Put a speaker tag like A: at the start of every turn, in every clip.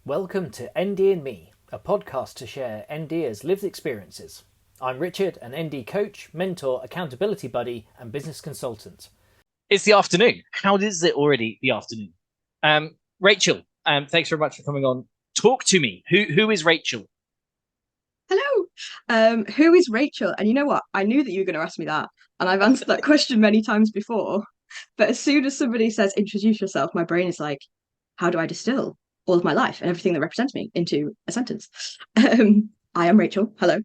A: Welcome to ND and Me, a podcast to share NDers' lived experiences. I'm Richard, an ND coach, mentor, accountability buddy, and business consultant.
B: It's the afternoon. How is it already the afternoon? Rachel, thanks very much for coming on. Talk to me. Who is Rachel?
C: Hello. Who is Rachel? And you know what? I knew that you were going to ask me that, and I've answered that question many times before. But as soon as somebody says introduce yourself, my brain is like, how do I distill all of my life and everything that represents me into a sentence? I am Rachel. Hello.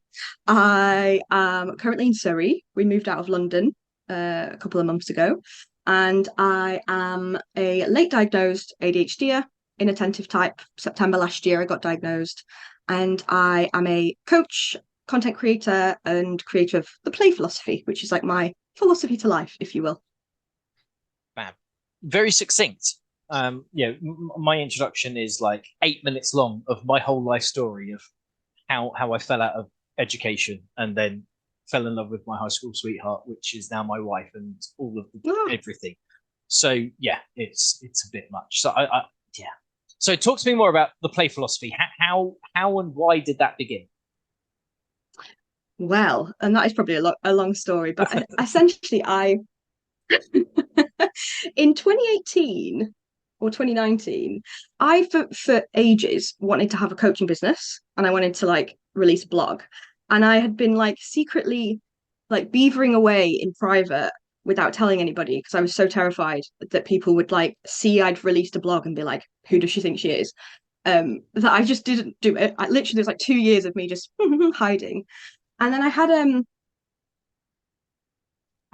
C: I am currently in Surrey. We moved out of London a couple of months ago, and I am a late diagnosed ADHD, inattentive type. September last year, I got diagnosed, and I am a coach, content creator, and creator of the play philosophy, which is like my philosophy to life, if you will.
B: Bam. Very succinct. My introduction is like 8 minutes long of my whole life story of how I fell out of education and then fell in love with my high school sweetheart, which is now my wife, and all of everything. So yeah, it's a bit much. So I yeah. So talk to me more about the play philosophy. How and why did that begin?
C: Well, and that is probably a long story, but essentially, I in 2018 or 2019, I for ages wanted to have a coaching business, and I wanted to like release a blog, and I had been like secretly like beavering away in private without telling anybody because I was so terrified that people would like see I'd released a blog and be like, who does she think she is? That I just didn't do it. I literally there's like 2 years of me just hiding. And then I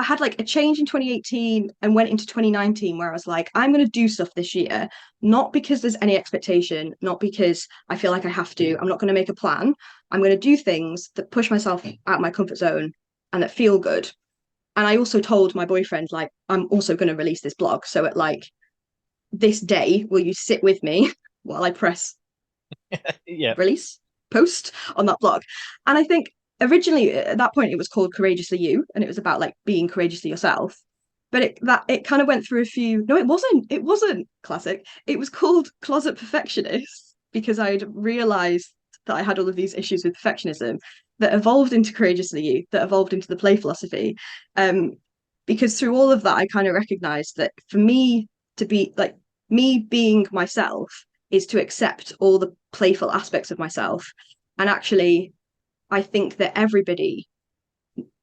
C: had like a change in 2018 and went into 2019 where I was like, I'm going to do stuff this year, not because there's any expectation, not because I feel like I have to. I'm not going to make a plan. I'm going to do things that push myself out of my comfort zone and that feel good. And I also told my boyfriend, like, I'm also going to release this blog. So at like this day, will you sit with me while I press
B: Yeah.
C: release post on that blog? And I think originally at that point it was called Courageously You, and it was about like being courageously yourself. But it kind of went through a few. No, it wasn't classic. It was called Closet Perfectionist because I'd realized that I had all of these issues with perfectionism that evolved into Courageously You, that evolved into the play philosophy. Um, because through all of that, I kind of recognized that for me to be like me being myself is to accept all the playful aspects of myself. And actually, I think that everybody,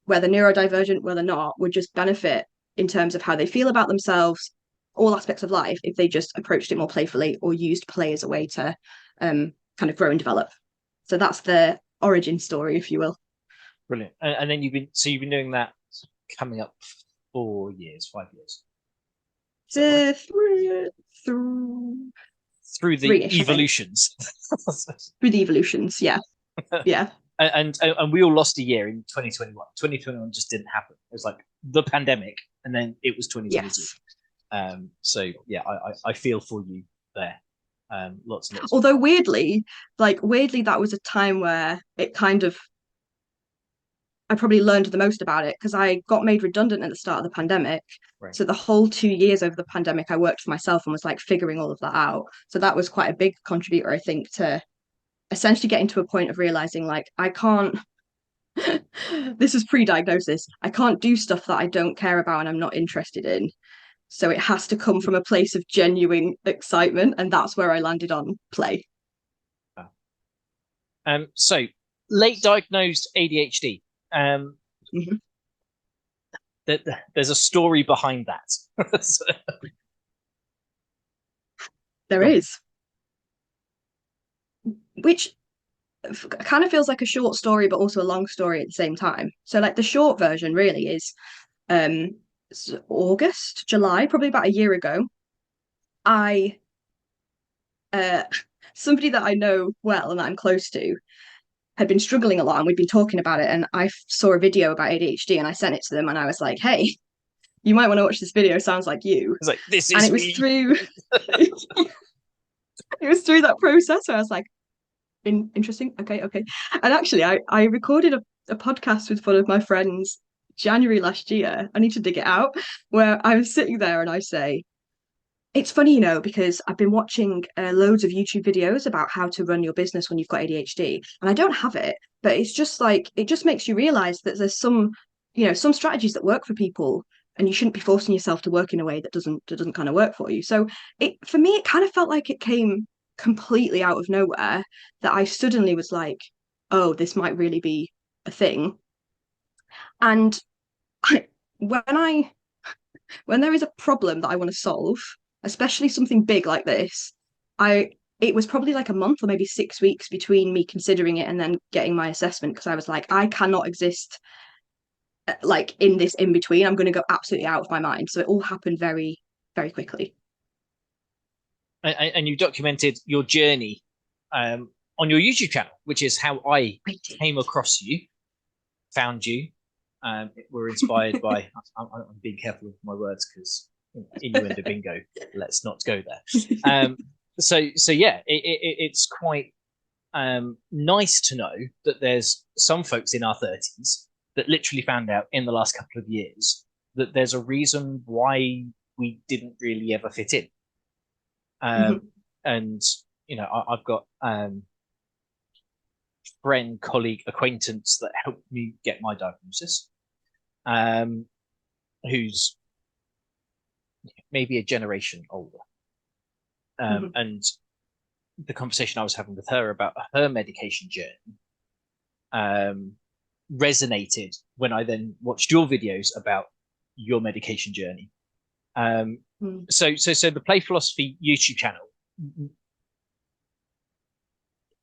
C: whether neurodivergent, whether not, would just benefit in terms of how they feel about themselves, all aspects of life, if they just approached it more playfully or used play as a way to kind of grow and develop. So that's the origin story, if you will.
B: Brilliant. And then you've been doing that coming up 4 years, 5 years. Is that right?
C: Through
B: Through the
C: three-ish, I think.
B: evolutions.
C: Through the evolutions, yeah. Yeah.
B: And we all lost a year in 2021. 2021 just didn't happen. It was like the pandemic, and then it was 2022.
C: Yes.
B: So yeah, I feel for you there. Lots and lots of
C: Although weirdly, that was a time where it kind of I probably learned the most about it because I got made redundant at the start of the pandemic.
B: right.
C: So the whole 2 years over the pandemic, I worked for myself and was like figuring all of that out. So that was quite a big contributor, I think, to essentially getting to a point of realizing like I can't this is pre-diagnosis. I can't do stuff that I don't care about and I'm not interested in. So it has to come from a place of genuine excitement, and that's where I landed on play.
B: So late diagnosed ADHD. Um,
C: Mhm.
B: there's a story behind that. So,
C: There
B: go on.
C: is, which kind of feels like a short story, but also a long story at the same time. So, like the short version really is um August, July, probably about a year ago. I uh somebody that I know well and that I'm close to had been struggling a lot, and we'd been talking about it. And I saw a video about ADHD, and I sent it to them, and I was like, "Hey, you might want to watch this video. Sounds like you."
B: It's like this
C: And
B: is
C: it was
B: me.
C: through it was through that process where I was like, interesting. Okay. And actually, I recorded a podcast with one of my friends January last year. I need to dig it out, where I was sitting there and I say, it's funny, because I've been watching loads of YouTube videos about how to run your business when you've got ADHD, and I don't have it, but it's just like it just makes you realize that there's some strategies that work for people, and you shouldn't be forcing yourself to work in a way that doesn't kind of work for you. So for me, it kind of felt like it came completely out of nowhere that I suddenly was like, oh, this might really be a thing. And I, when I when there is a problem that I want to solve, especially something big like this, I it was probably like a month or maybe 6 weeks between me considering it and then getting my assessment, because I was like, I cannot exist like in this in between. I'm going to go absolutely out of my mind. So it all happened very, very quickly.
B: And you documented your journey on your YouTube channel, which is how I came across you, found you. We're inspired by. I'm being careful with my words because innuendo bingo. Let's not go there. So yeah, it's quite nice to know that there's some folks in our 30s that literally found out in the last couple of years that there's a reason why we didn't really ever fit in. And I've got friend, colleague, acquaintance that helped me get my diagnosis, who's maybe a generation older. And the conversation I was having with her about her medication journey resonated when I then watched your videos about your medication journey. So the Play Philosophy YouTube channel,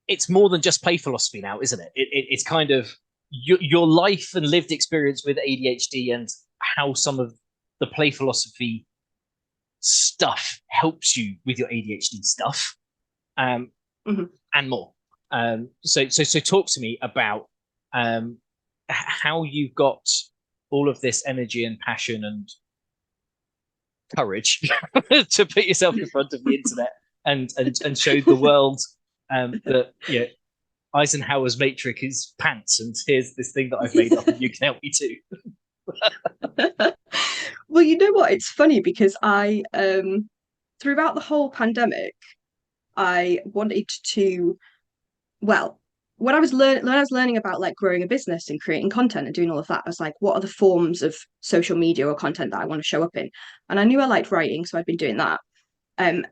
B: it's more than just Play Philosophy now, isn't it? It's kind of your life and lived experience with ADHD and how some of the Play Philosophy stuff helps you with your ADHD stuff, and more. So talk to me about how you got all of this energy and passion and courage to put yourself in front of the internet and show the world that Eisenhower's matrix is pants, and here's this thing that I've made up and you can help me too.
C: Well, you know what? It's funny because I throughout the whole pandemic, I wanted to, well, when I was learning about like growing a business and creating content and doing all of that, I was like, what are the forms of social media or content that I want to show up in? And I knew I liked writing, so I'd been doing that. And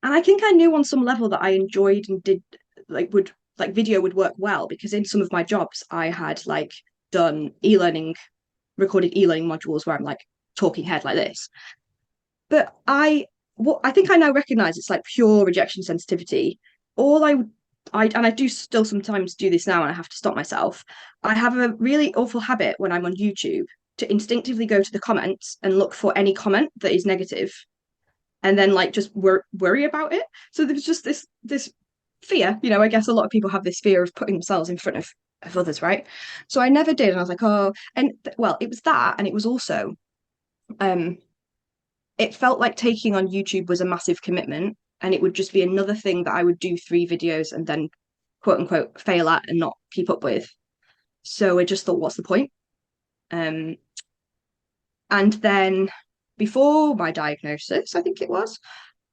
C: I think I knew on some level that I enjoyed and did video would work well, because in some of my jobs I had like done recorded e-learning modules where I'm like talking head like this. But I think I now recognize it's like pure rejection sensitivity. All I do still sometimes do this now, and I have to stop myself. I have a really awful habit when I'm on YouTube to instinctively go to the comments and look for any comment that is negative, and then like just worry about it. So there's just this fear. I guess a lot of people have this fear of putting themselves in front of others, right? So I never did, and I was like, oh, and well, it was that, and it was also, it felt like taking on YouTube was a massive commitment, and it would just be another thing that I would do 3 videos and then quote unquote fail at and not keep up with. So I just thought, what's the point? And then before my diagnosis, I think it was,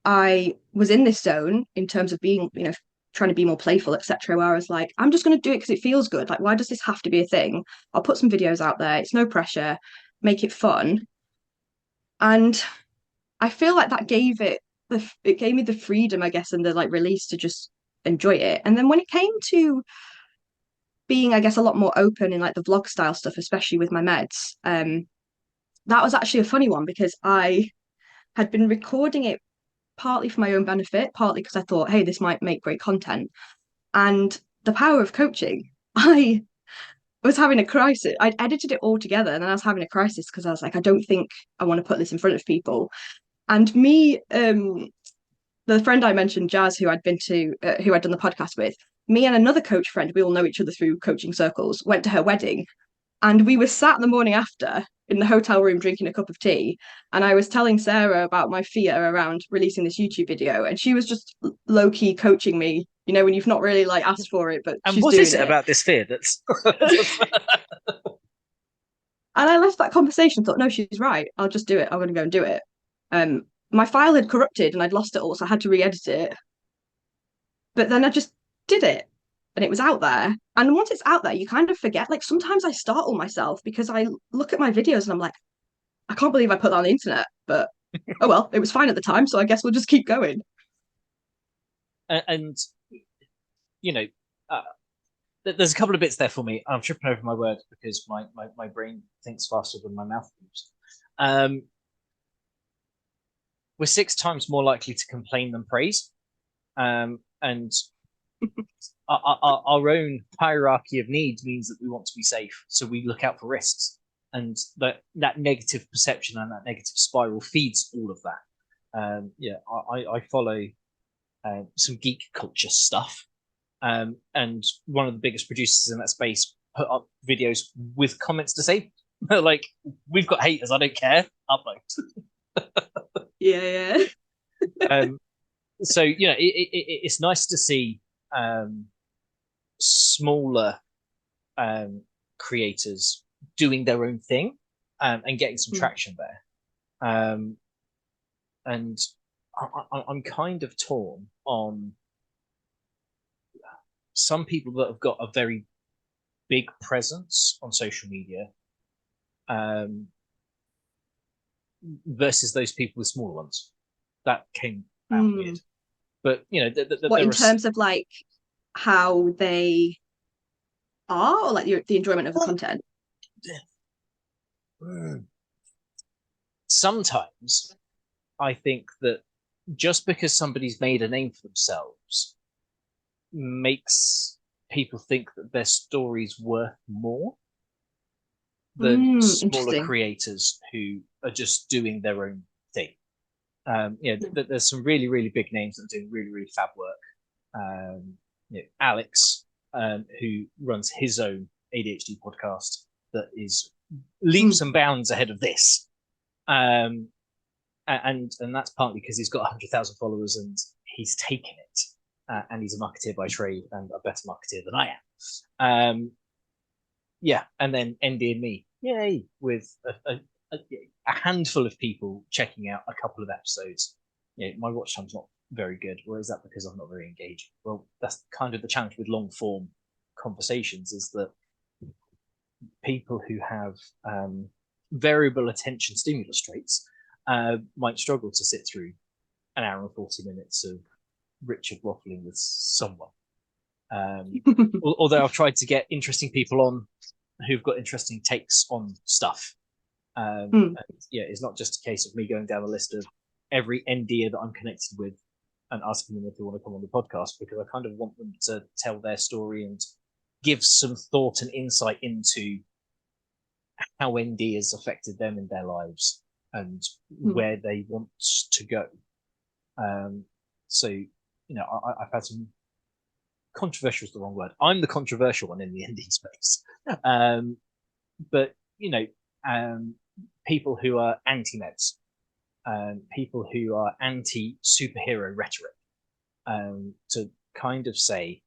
C: I was in this zone in terms of being, trying to be more playful, etc., where I was like, I'm just going to do it because it feels good. Like, why does this have to be a thing? I'll put some videos out there. It's no pressure. Make it fun. And I feel like that gave me the freedom, I guess, and the like release to just enjoy it. And then when it came to being, I guess, a lot more open in like the vlog style stuff, especially with my meds, that was actually a funny one, because I had been recording it partly for my own benefit, partly because I thought, hey, this might make great content. And the power of coaching, I was having a crisis. I'd edited it all together, and then I was having a crisis because I was like, I don't think I want to put this in front of people. And me, the friend I mentioned, Jazz, who I'd done the podcast with, me and another coach friend, we all know each other through coaching circles, went to her wedding, and we were sat the morning after in the hotel room drinking a cup of tea, and I was telling Sarah about my fear around releasing this YouTube video, and she was just low-key coaching me, when you've not really like asked for it, but
B: and
C: she's
B: what
C: doing
B: is it
C: it
B: about this fear that's
C: And I left that conversation, thought, no, she's right. I'll just do it. I'm going to go and do it. my file had corrupted and I'd lost it all, so I had to re-edit it. But then I just did it and it was out there. And once it's out there, you kind of forget. Like sometimes I startle myself because I look at my videos and I'm like, I can't believe I put that on the internet, but oh well, it was fine at the time, so I guess we'll just keep going.
B: And you know, there's a couple of bits there for me. I'm tripping over my words because my brain thinks faster than my mouth moves. We're 6 times more likely to complain than praise. And our own hierarchy of needs means that we want to be safe, so we look out for risks, and that negative perception and that negative spiral feeds all of that. I follow some geek culture stuff, and one of the biggest producers in that space put up videos with comments to say like, we've got haters, I don't care, upload.
C: Yeah.
B: So it's nice to see smaller creators doing their own thing and getting some traction there. And I'm kind of torn on some people that have got a very big presence on social media versus those people with smaller ones. That came out weird. But,
C: what, in terms of like how they are, or like the enjoyment of the content?
B: Sometimes I think that just because somebody's made a name for themselves makes people think that their story's worth more than smaller creators who are just doing their own thing. There's some really, really big names that are doing really, really fab work. Alex, who runs his own ADHD podcast that is leaps and bounds ahead of this. And that's partly because he's got 100,000 followers and he's taken it. And he's a marketeer by trade and a better marketeer than I am. And then ND and me, yay, with a handful of people checking out a couple of episodes. My watch time's not very good. Or is that because I'm not very engaged? Well, that's kind of the challenge with long form conversations, is that people who have variable attention stimulus traits might struggle to sit through an hour and 40 minutes of Richard waffling with someone. Although I've tried to get interesting people on who've got interesting takes on stuff. And it's not just a case of me going down a list of every NDer that I'm connected with and asking them if they want to come on the podcast, because I kind of want them to tell their story and give some thought and insight into how ND has affected them in their lives and where they want to go. I've had some controversial is the wrong word. I'm the controversial one in the ND space. But people who are anti-meds, people who are anti-superhero rhetoric, to kind of say,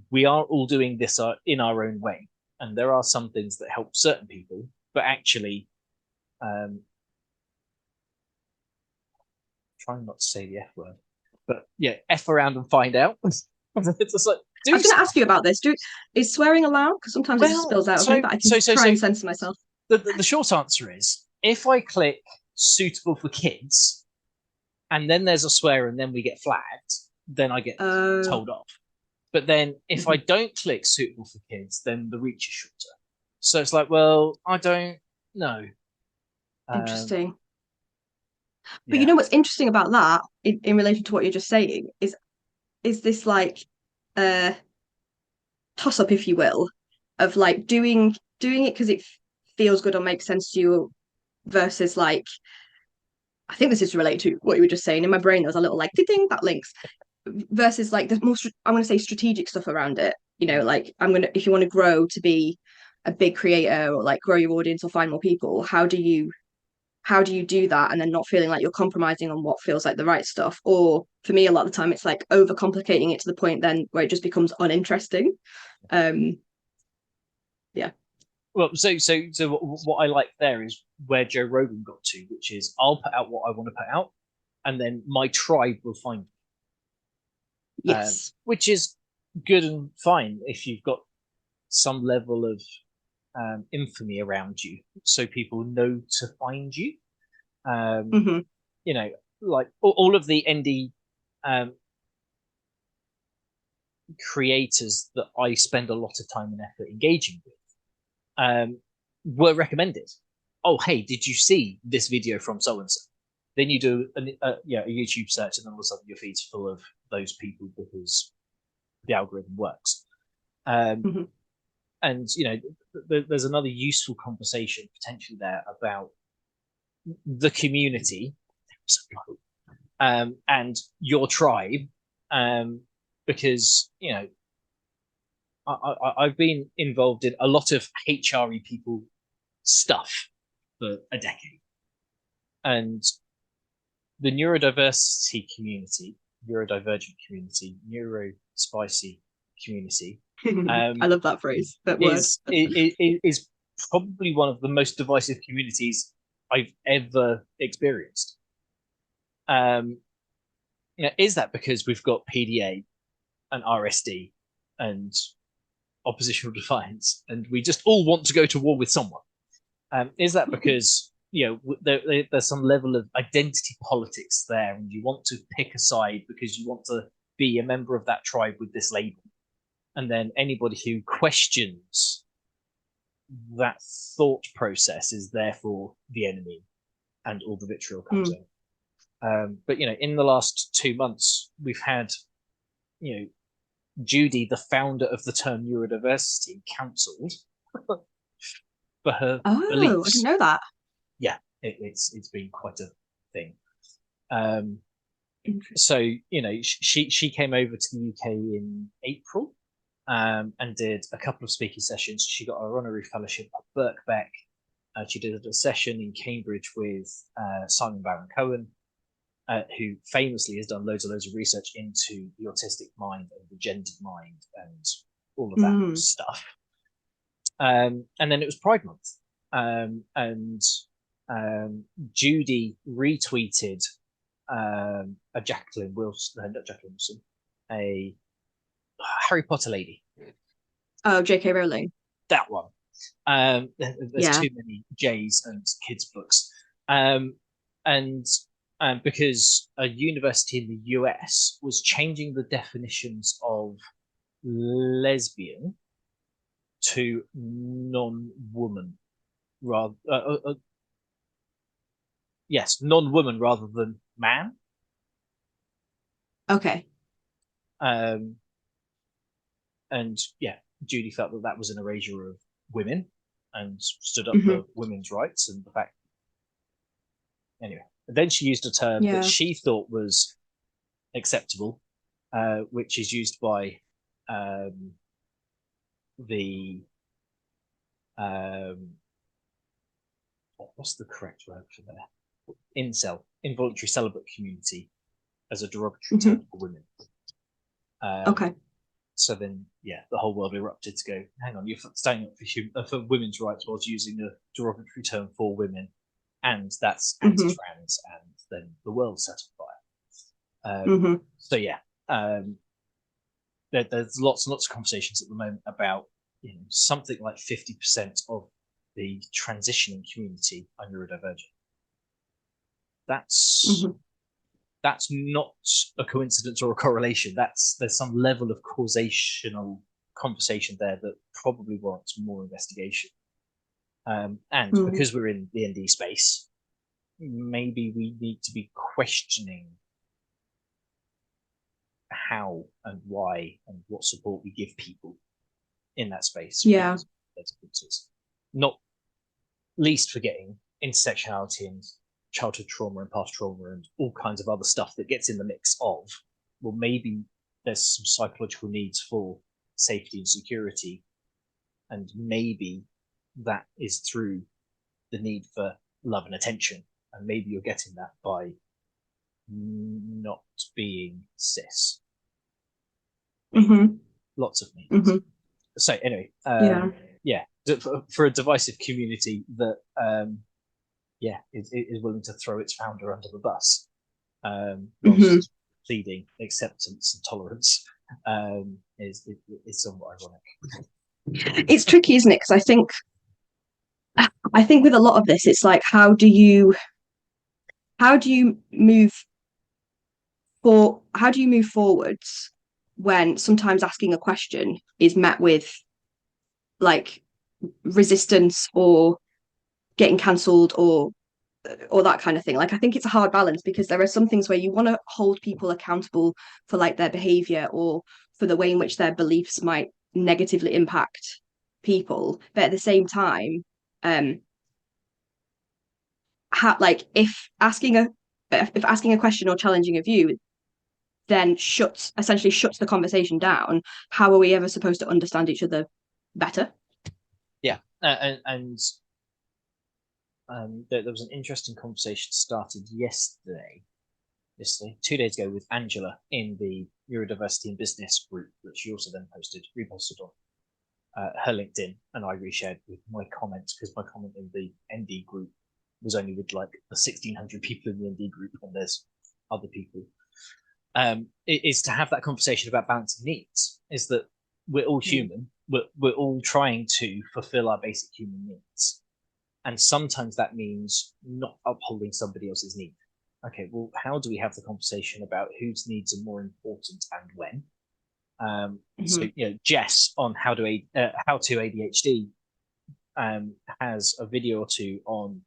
B: we are all doing this in our own way, and there are some things that help certain people, but actually, trying not to say the F word, but F around and find out. It's just like,
C: I was going to ask you about this. Is swearing allowed? Because sometimes it just spills out of me, but I can try and censor myself.
B: The short answer is, if I click suitable for kids, and then there's a swear, and then we get flagged, then I get told off. But then if I don't click suitable for kids, then the reach is shorter. So it's like, well, I don't know.
C: Interesting. But you know what's interesting about that in relation to what you're just saying is this like toss up, if you will, of like doing it because it feels good or makes sense to you, versus like, I think this is related to what you were just saying. In my brain, there was a little like ding that links, versus like the more I'm going to say strategic stuff around it. Like if you want to grow to be a big creator or like grow your audience or find more people, how do you do that and then not feeling like you're compromising on what feels like the right stuff? Or for me, a lot of the time it's like overcomplicating it to the point then where it just becomes uninteresting.
B: Well, so what I like there is where Joe Rogan got to, which is I'll put out what I want to put out, and then my tribe will find me.
C: Yes.
B: Which is good and fine if you've got some level of infamy around you, so people know to find you. You know, like all of the indie creators that I spend a lot of time and effort engaging with were recommended. Oh, hey, did you see this video from so and so? Then you do a YouTube search, and then all of a sudden your feed's full of those people because the algorithm works. And there's another useful conversation potentially there about the community and your tribe, because I've been involved in a lot of HRE people stuff for a decade, and the neurodiversity community, neurodivergent community, neurospicy community.
C: I love that phrase. That word
B: is probably one of the most divisive communities I've ever experienced. Is that because we've got PDA and RSD and oppositional defiance, and we just all want to go to war with someone? Is that because there's some level of identity politics there, and you want to pick a side because you want to be a member of that tribe with this label? And then anybody who questions that thought process is therefore the enemy, and all the vitriol comes in. But in the last 2 months, we've had, Judy, the founder of the term neurodiversity, cancelled for her beliefs.
C: I didn't know that.
B: Yeah, it's been quite a thing. So she came over to the UK in April. And did a couple of speaking sessions. She got her honorary fellowship at Birkbeck. She did a session in Cambridge with Simon Baron-Cohen, who famously has done loads of research into the autistic mind and the gendered mind and all of that stuff. And then it was Pride Month. And Judy retweeted a Jacqueline Wilson, not Jacqueline Wilson, a Harry Potter lady.
C: Oh, J.K. Rowling.
B: That one. There's too many J's and kids' books. And because a university in the US was changing the definitions of lesbian to non-woman, non-woman rather than man.
C: Okay.
B: And Judy felt that was an erasure of women and stood up for women's rights and the fact. Anyway, then she used a term that she thought was acceptable, which is used by the what's the correct word for that? Incel, involuntary celibate community, as a derogatory term for women.
C: Okay.
B: So then, the whole world erupted to go, hang on, you're standing up for women's rights whilst using a derogatory term for women, and that's anti-trans, and then the world set on fire. So there's lots and lots of conversations at the moment about something like 50% of the transitioning community are neurodivergent. That's not a coincidence or a correlation. There's some level of causational conversation there that probably warrants more investigation. And because we're in the ND space, maybe we need to be questioning how and why and what support we give people in that space.
C: Yeah.
B: There's differences. Not least forgetting intersectionality and childhood trauma and past trauma and all kinds of other stuff that gets in the mix of, well, maybe there's some psychological needs for safety and security, and maybe that is through the need for love and attention, and maybe you're getting that by not being cis. Lots of needs. So anyway, for a divisive community that is willing to throw its founder under the bus, whilst pleading acceptance and tolerance, is somewhat ironic.
C: It's tricky, isn't it? Because I think with a lot of this, it's like how do you move forwards when sometimes asking a question is met with like resistance or getting cancelled or that kind of thing. Like I think it's a hard balance because there are some things where you want to hold people accountable for like their behavior or for the way in which their beliefs might negatively impact people, but at the same time like if asking a question or challenging a view then essentially shuts the conversation down, how are we ever supposed to understand each other better?
B: Yeah, and there was an interesting conversation started yesterday, 2 days ago, with Angela in the Neurodiversity and Business group, which she also then reposted on her LinkedIn, and I reshared with my comments because my comment in the ND group was only with like the 1,600 people in the ND group, and there's other people. Is to have that conversation about balancing needs. Is that we're all human. We're all trying to fulfill our basic human needs, and sometimes that means not upholding somebody else's need. Okay, well, how do we have the conversation about whose needs are more important and when? So, Jess on how to ADHD has a video or two on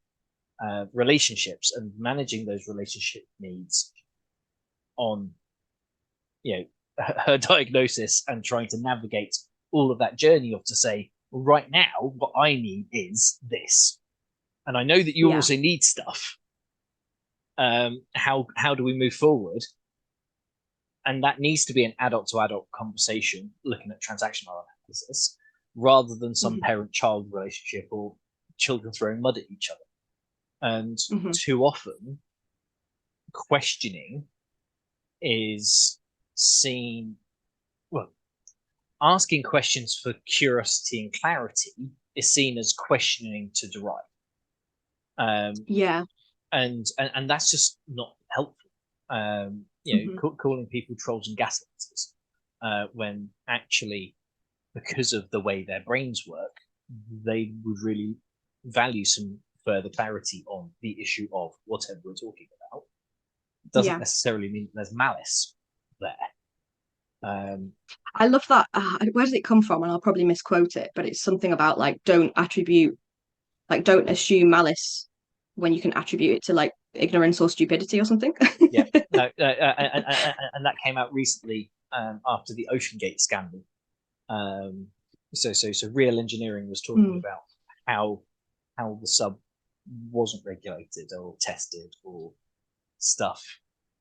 B: relationships and managing those relationship needs on, her diagnosis and trying to navigate all of that journey of to say, well, right now, what I need is this, and I know that you also need stuff. How do we move forward? And that needs to be an adult to adult conversation, looking at transactional analysis, rather than some parent-child relationship or children throwing mud at each other. And too often, questioning is seen, asking questions for curiosity and clarity is seen as questioning to derive. And that's just not helpful. Calling people trolls and gaslighters when actually, because of the way their brains work, they would really value some further clarity on the issue of whatever we're talking about. Doesn't necessarily mean that there's malice there.
C: I love that. Where does it come from? And I'll probably misquote it, but it's something about like don't assume malice when you can attribute it to like ignorance or stupidity or something.
B: And that came out recently after the OceanGate scandal. So Real Engineering was talking about how the sub wasn't regulated or tested or stuff.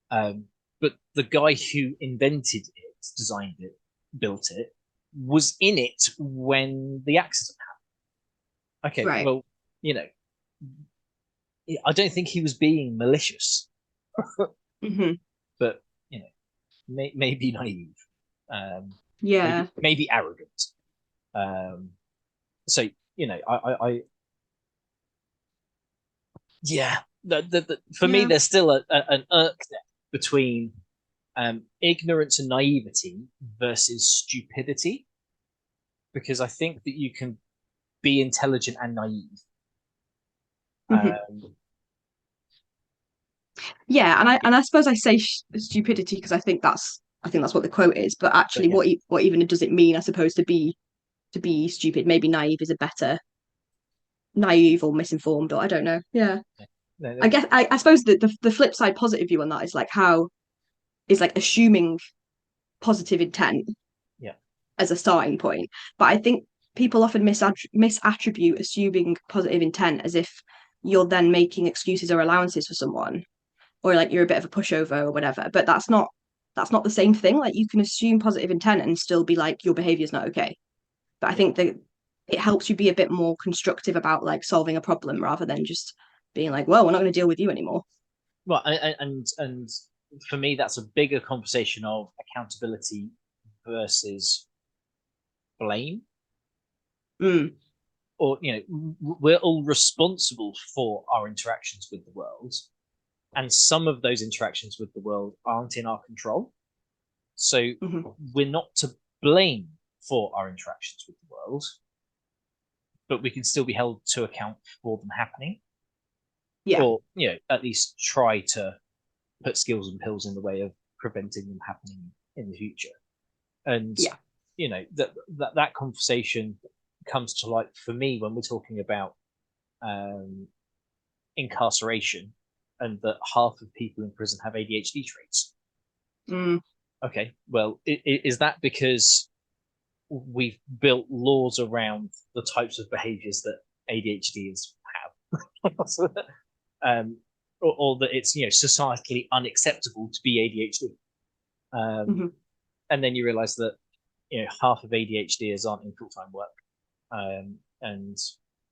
B: But the guy who invented it, designed it, built it, was in it when the accident happened. Okay, right. Well, I don't think he was being malicious, but maybe naive, maybe arrogant. So for me, there's still an irk there between ignorance and naivety versus stupidity, because I think that you can be intelligent and naive.
C: And I suppose I say stupidity because I think that's what the quote is, but actually what even does it mean, I suppose, to be stupid? Maybe naive is a better, naive or misinformed, or I don't know. I guess I suppose the flip side positive view on that is like how is like assuming positive intent as a starting point, but I think people often misattribute assuming positive intent as if you're then making excuses or allowances for someone, or like you're a bit of a pushover or whatever. But that's not the same thing. Like you can assume positive intent and still be like your behavior is not okay. But I think that it helps you be a bit more constructive about like solving a problem rather than just being like, well, we're not going to deal with you anymore.
B: Well, and for me, that's a bigger conversation of accountability versus blame. or we're all responsible for our interactions with the world, and some of those interactions with the world aren't in our control. So we're not to blame for our interactions with the world, but we can still be held to account for them happening.
C: Yeah.
B: Or at least try to put skills and pills in the way of preventing them happening in the future. And that conversation comes to light for me when we're talking about incarceration, and that half of people in prison have ADHD traits. Okay, well, is that because we've built laws around the types of behaviors that ADHDs have? Or that it's societally unacceptable to be ADHD? And then you realize that half of ADHDers aren't in full-time work, and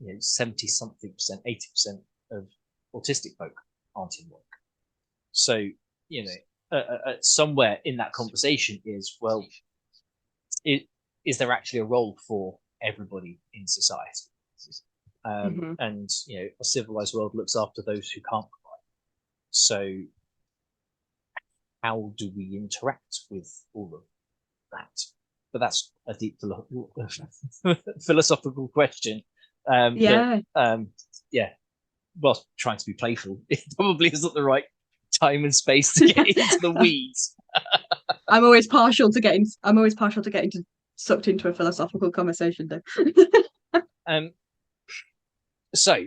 B: 70-something%, 80% of autistic folk aren't in work. So somewhere in that conversation is, well, is there actually a role for everybody in society? And a civilized world looks after those who can't provide. So how do we interact with all of that? But that's a deep philosophical question. Whilst trying to be playful, it probably isn't the right time and space to get into the weeds.
C: I'm always partial to getting sucked into a philosophical conversation, though.
B: So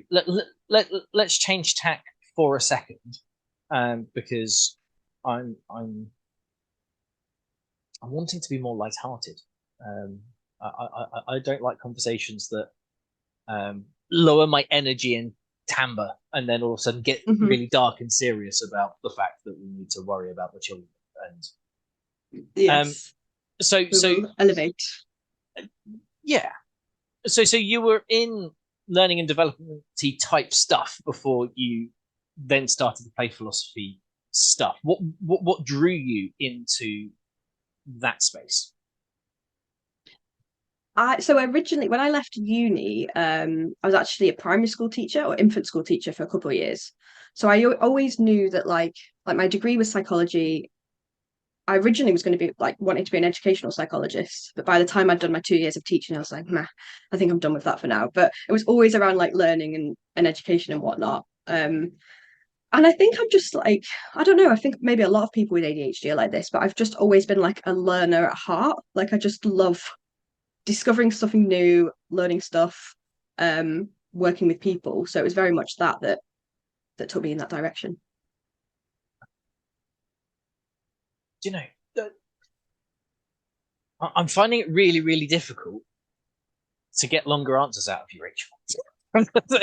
B: let's change tack for a second, because I'm wanting to be more lighthearted. I don't like conversations that lower my energy and timbre, and then all of a sudden get really dark and serious about the fact that we need to worry about the children. And
C: yes,
B: so
C: elevate.
B: Yeah. So you were in learning and development type stuff before you then started to play philosophy stuff. What drew you into that space?
C: So originally, when I left uni, I was actually a primary school teacher or infant school teacher for a couple of years. So I always knew that like my degree was psychology. I originally was going to be wanting to be an educational psychologist, but by the time I'd done my 2 years of teaching, I was like, nah, I think I'm done with that for now. But it was always around like learning and education and whatnot. And I think I'm just like, I don't know, I think maybe a lot of people with ADHD are like this, but I've just always been like a learner at heart. Like I just love discovering something new, learning stuff, working with people. So it was very much that took me in that direction.
B: Do you know, I'm finding it really, really difficult to get longer answers out of you, Rachel.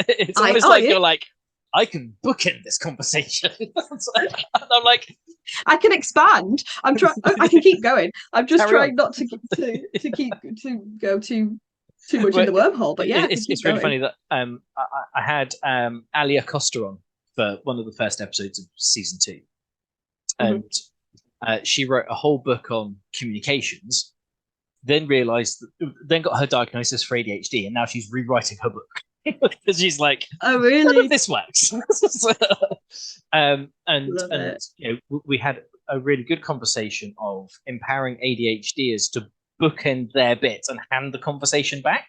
B: It's almost like you're like, I can bookend this conversation. I'm like,
C: I can expand. I can keep going. I'm just trying not to go too much in the wormhole. But yeah,
B: it's really funny that I had Ali Acosta on for one of the first episodes of season 2, and she wrote a whole book on communications. Then got her diagnosis for ADHD, and now she's rewriting her book. Because she's like,
C: oh really?
B: None of this works. And we had a really good conversation of empowering ADHDers to bookend their bit and hand the conversation back,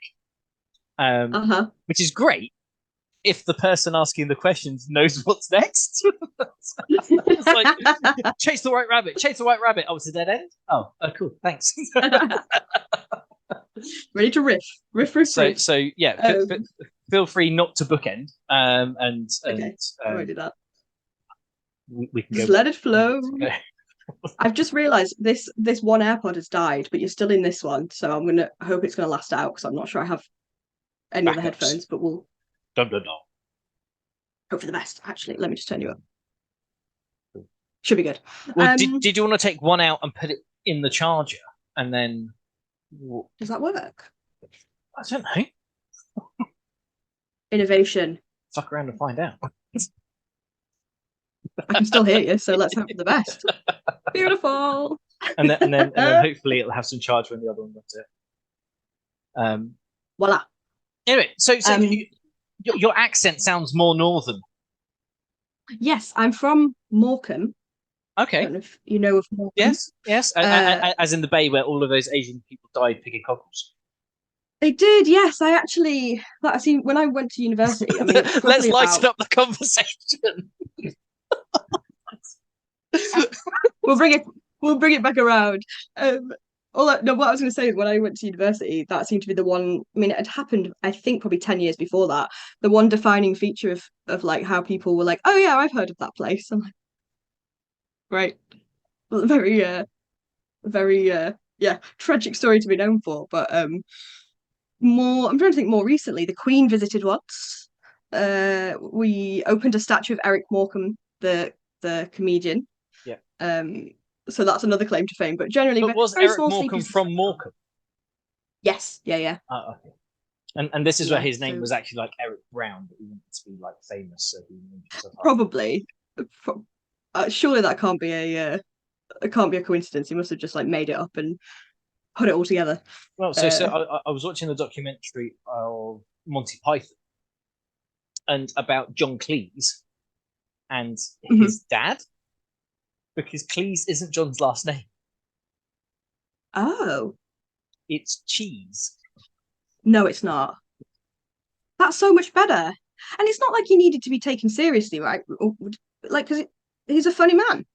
B: which is great if the person asking the questions knows what's next. It's like, chase the white rabbit. Oh, it's a dead end. Oh, cool. Thanks.
C: Ready to riff.
B: So yeah, feel free not to bookend. Okay,
C: I won't do that.
B: We can
C: just let it flow. I've just realised this one AirPod has died, but you're still in this one, so I hope it's gonna last out because I'm not sure I have any other headphones, but we'll
B: hope
C: for the best. Actually, let me just turn you up. Should be good.
B: Well, did you want to take one out and put it in the charger and then?
C: Does that work?
B: I don't know.
C: Innovation.
B: Fuck around and find out.
C: I can still hear you, so let's hope for the best. Beautiful.
B: And then hopefully it'll have some charge when the other one runs it.
C: Voila.
B: Anyway, so
C: Um,
B: your accent sounds more northern.
C: yes, I'm from Morecambe.
B: Okay.
C: Don't know if you know of Morecambe.
B: Yes.
C: Uh,
B: As in the bay where all of those Asian people died picking cockles.
C: they did, yes. I actually, like, I see when I went to university. I mean, it was
B: Let's
C: probably
B: lighten
C: about.
B: up the conversation.
C: We'll bring it. We'll bring it back around. No, what I was going to say is when I went to university, that seemed to be the one. I mean, it had happened, I think, probably 10 years before that. The one defining feature of like how people were like, "Oh yeah, I've heard of that place." I'm like, great, very very yeah, tragic story to be known for. But more, I'm trying to think more recently. The Queen visited once. We opened a statue of Eric Morecambe, the comedian.
B: Yeah.
C: Um, so that's another claim to fame. But generally,
B: But was
C: very
B: Eric
C: small
B: Morecambe
C: sleepy.
B: from Morecambe?
C: Yes, yeah.
B: Okay. And this is where
C: Yeah,
B: his name
C: so
B: was actually like Eric Brown, but he wanted to be like famous, so he named himself after.
C: probably. Surely that can't be a it can't be a coincidence. He must have just like made it up and put it all together.
B: Well, so
C: Uh,
B: I was watching the documentary of Monty Python and about John Cleese and
C: mhm.
B: his dad, because Cleese isn't John's last name;
C: Oh
B: it's Cheese.
C: no, it's not. That's so much better. And it's not like he needed to be taken seriously, right? Like, because he's a funny man.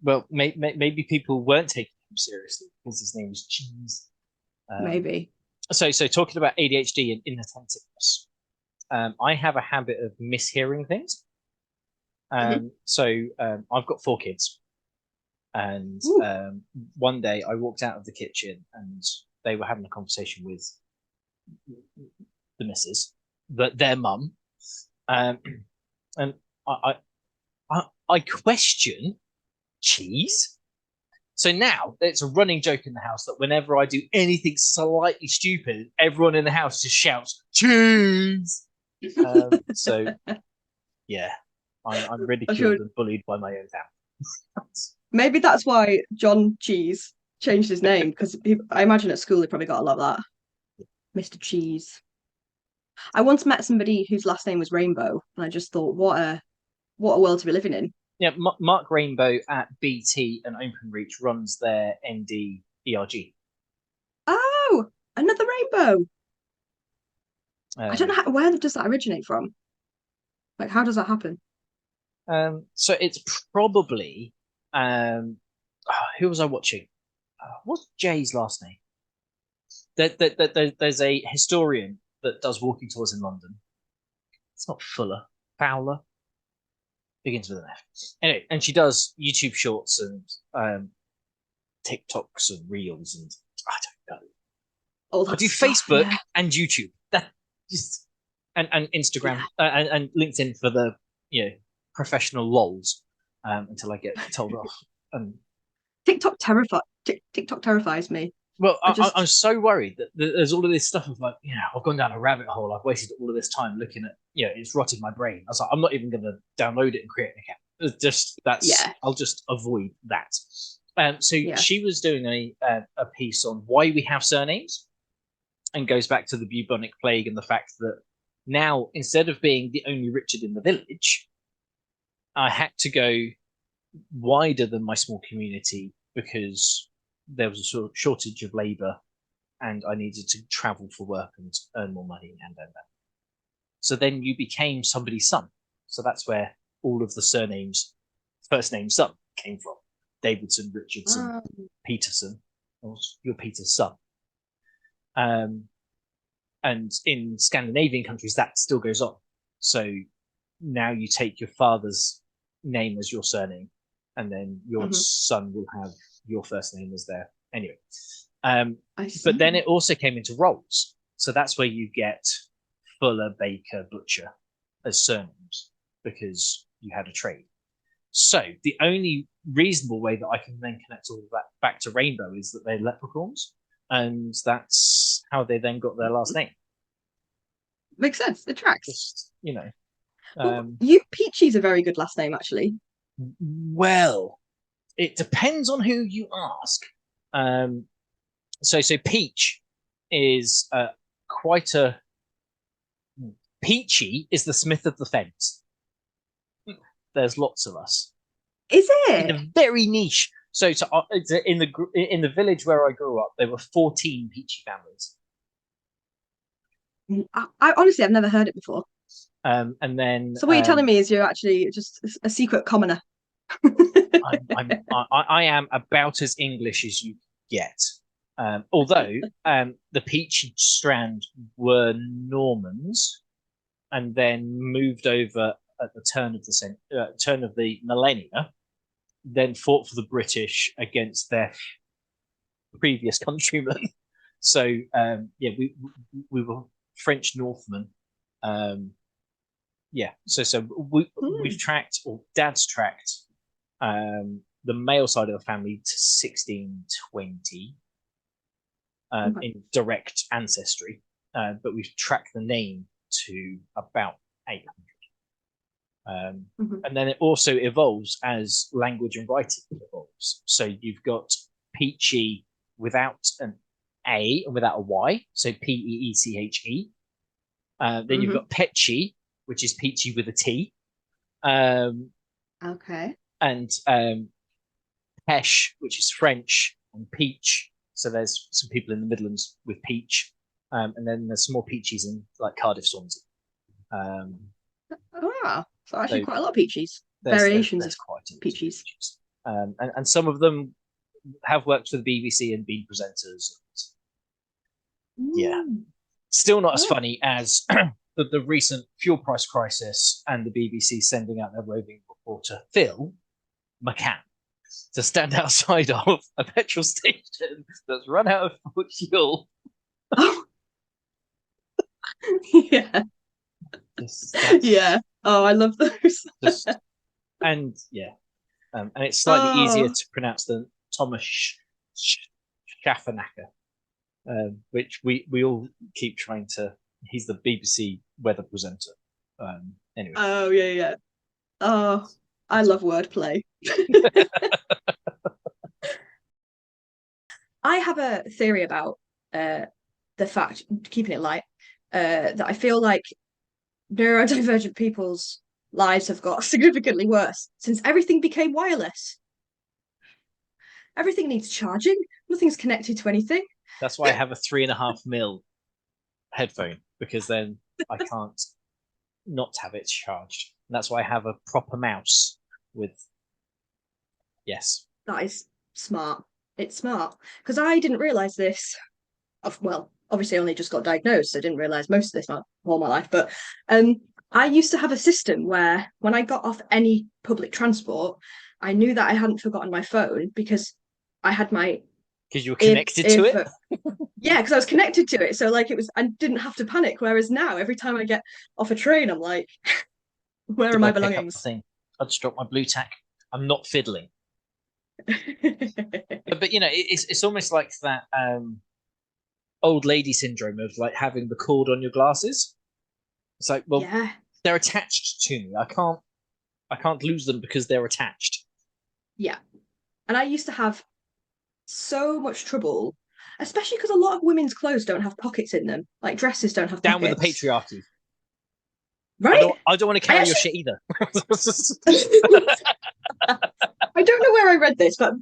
B: Well, maybe people weren't taking him seriously because his name was Cheese.
C: Maybe.
B: So talking about ADHD and inattentiveness, I have a habit of mishearing things.
C: Mhm.
B: I've got 4 kids, and
C: Ooh.
B: one day I walked out of the kitchen and they were having a conversation with the missus, their mum, and I, I question cheese. So now it's a running joke in the house that whenever I do anything slightly stupid, everyone in the house just shouts cheese. So yeah, I'm
C: I'm sure
B: ridiculed and bullied by my own family.
C: maybe that's why John Cheese changed his name because I imagine at school he probably got a lot of that. Mr. Cheese. I once met somebody whose last name was Rainbow, and I just thought, what a world to be living in.
B: Yeah, Mark Rainbow at BT and OpenReach runs their ND ERG.
C: Oh, another rainbow. I don't know where does that originate from? Like, how does that happen?
B: So it's probably who was I watching? What's Jay's last name? There's a historian that does walking tours in London. It's not Fuller, Fowler. Begins with an F. Anyway, and she does YouTube shorts and TikToks and reels and I don't know.
C: All
B: I
C: that
B: do
C: stuff,
B: Facebook
C: yeah.
B: and YouTube. That just and Instagram
C: Yeah.
B: and LinkedIn for the professional lols until I get told off. And
C: TikTok terrifies me.
B: well,
C: I just
B: I'm so worried that there's all of this stuff of like, I've gone down a rabbit hole. I've wasted all of this time looking at, it's rotted my brain. I was like, I'm not even going to download it and create an account. It's just
C: yeah.
B: I'll just avoid that. So
C: Yeah.
B: she was doing a piece on why we have surnames, and goes back to the bubonic plague and the fact that now instead of being the only Richard in the village, I had to go wider than my small community because there was a sort of shortage of labour and I needed to travel for work and earn more money and. So then you became somebody's son. So that's where all of the surnames, first name son, came from. Davidson, Richardson, Peterson. You're Peter's son. And in Scandinavian countries, that still goes on. So now you take your father's name as your surname, and then your son will have your first name as their anyway. But then it also came into roles. So that's where you get Fuller, Baker, Butcher as surnames because you had a trade. So the only reasonable way that I can then connect all of that back to Rainbow is that they're leprechauns, and that's how they then got their last name.
C: Makes sense. It tracks.
B: Just,
C: you Peachy's a very good last name, actually.
B: Well, it depends on who you ask. So Peach is quite a Peachy is the Smith of the fence. There's lots of us.
C: Is
B: In
C: it?
B: a very niche. So in the village where I grew up, there were 14 Peachy families.
C: I honestly, I've never heard it before.
B: And then
C: So what you're telling me is you're actually just a secret commoner.
B: I am about as English as you get. Although the Peachy strand were Normans, and then moved over at the turn of the millennia, then fought for the British against their previous countrymen. So we were French Northmen. So we've tracked, or Dad's tracked, the male side of the family to 1620 in direct ancestry, but we've tracked the name to about 800. And then it also evolves as language and writing evolves. So you've got Peachy without an A and without a Y, so Peeche. Then you've got Petchy, which is Peachy with a T.
C: Okay.
B: And Pesh, which is French, and Peach. So there's some people in the Midlands with Peach. And then there's some more Peaches in like Cardiff, Swansea.
C: So actually quite a lot of Peaches. Variations of quite Peaches.
B: And some of them have worked for the BBC and been presenters. Yeah. Still not as funny as the recent fuel price crisis and the BBC sending out their roving reporter, Phil McCann, to stand outside of a petrol station that's run out of fuel.
C: Yeah. Yeah. Oh, I love those.
B: And it's slightly easier to pronounce than Thomas Schaffernacker, which we all keep trying to. He's the BBC weather presenter. Anyway.
C: Oh yeah. Oh, I love wordplay. I have a theory about the fact, keeping it light, that I feel like neurodivergent people's lives have got significantly worse since everything became wireless. Everything needs charging. Nothing's connected to anything.
B: That's why I have a 3.5mm headphone, because then I can't not have it charged. And that's why I have a proper mouse with. Yes.
C: That is smart. It's smart. Because I didn't realise this. Well, obviously I only just got diagnosed, so I didn't realise most of this all my life. But I used to have a system where when I got off any public transport, I knew that I hadn't forgotten my phone because I had my...
B: Because you were connected to it?
C: Yeah, because I was connected to it. So like I didn't have to panic. Whereas now, every time I get off a train, I'm like, where are my belongings?
B: I just dropped my blue tack. I'm not fiddling. But it's almost like that old lady syndrome of like having the cord on your glasses. It's like, well, they're attached to me. I can't lose them because they're attached. Yeah.
C: And I used to have so much trouble, especially because a lot of women's clothes don't have pockets in them. Like dresses don't have
B: pockets. Down with the patriarchy.
C: Right?
B: I don't want to carry your shit either.
C: I don't know where I read this, but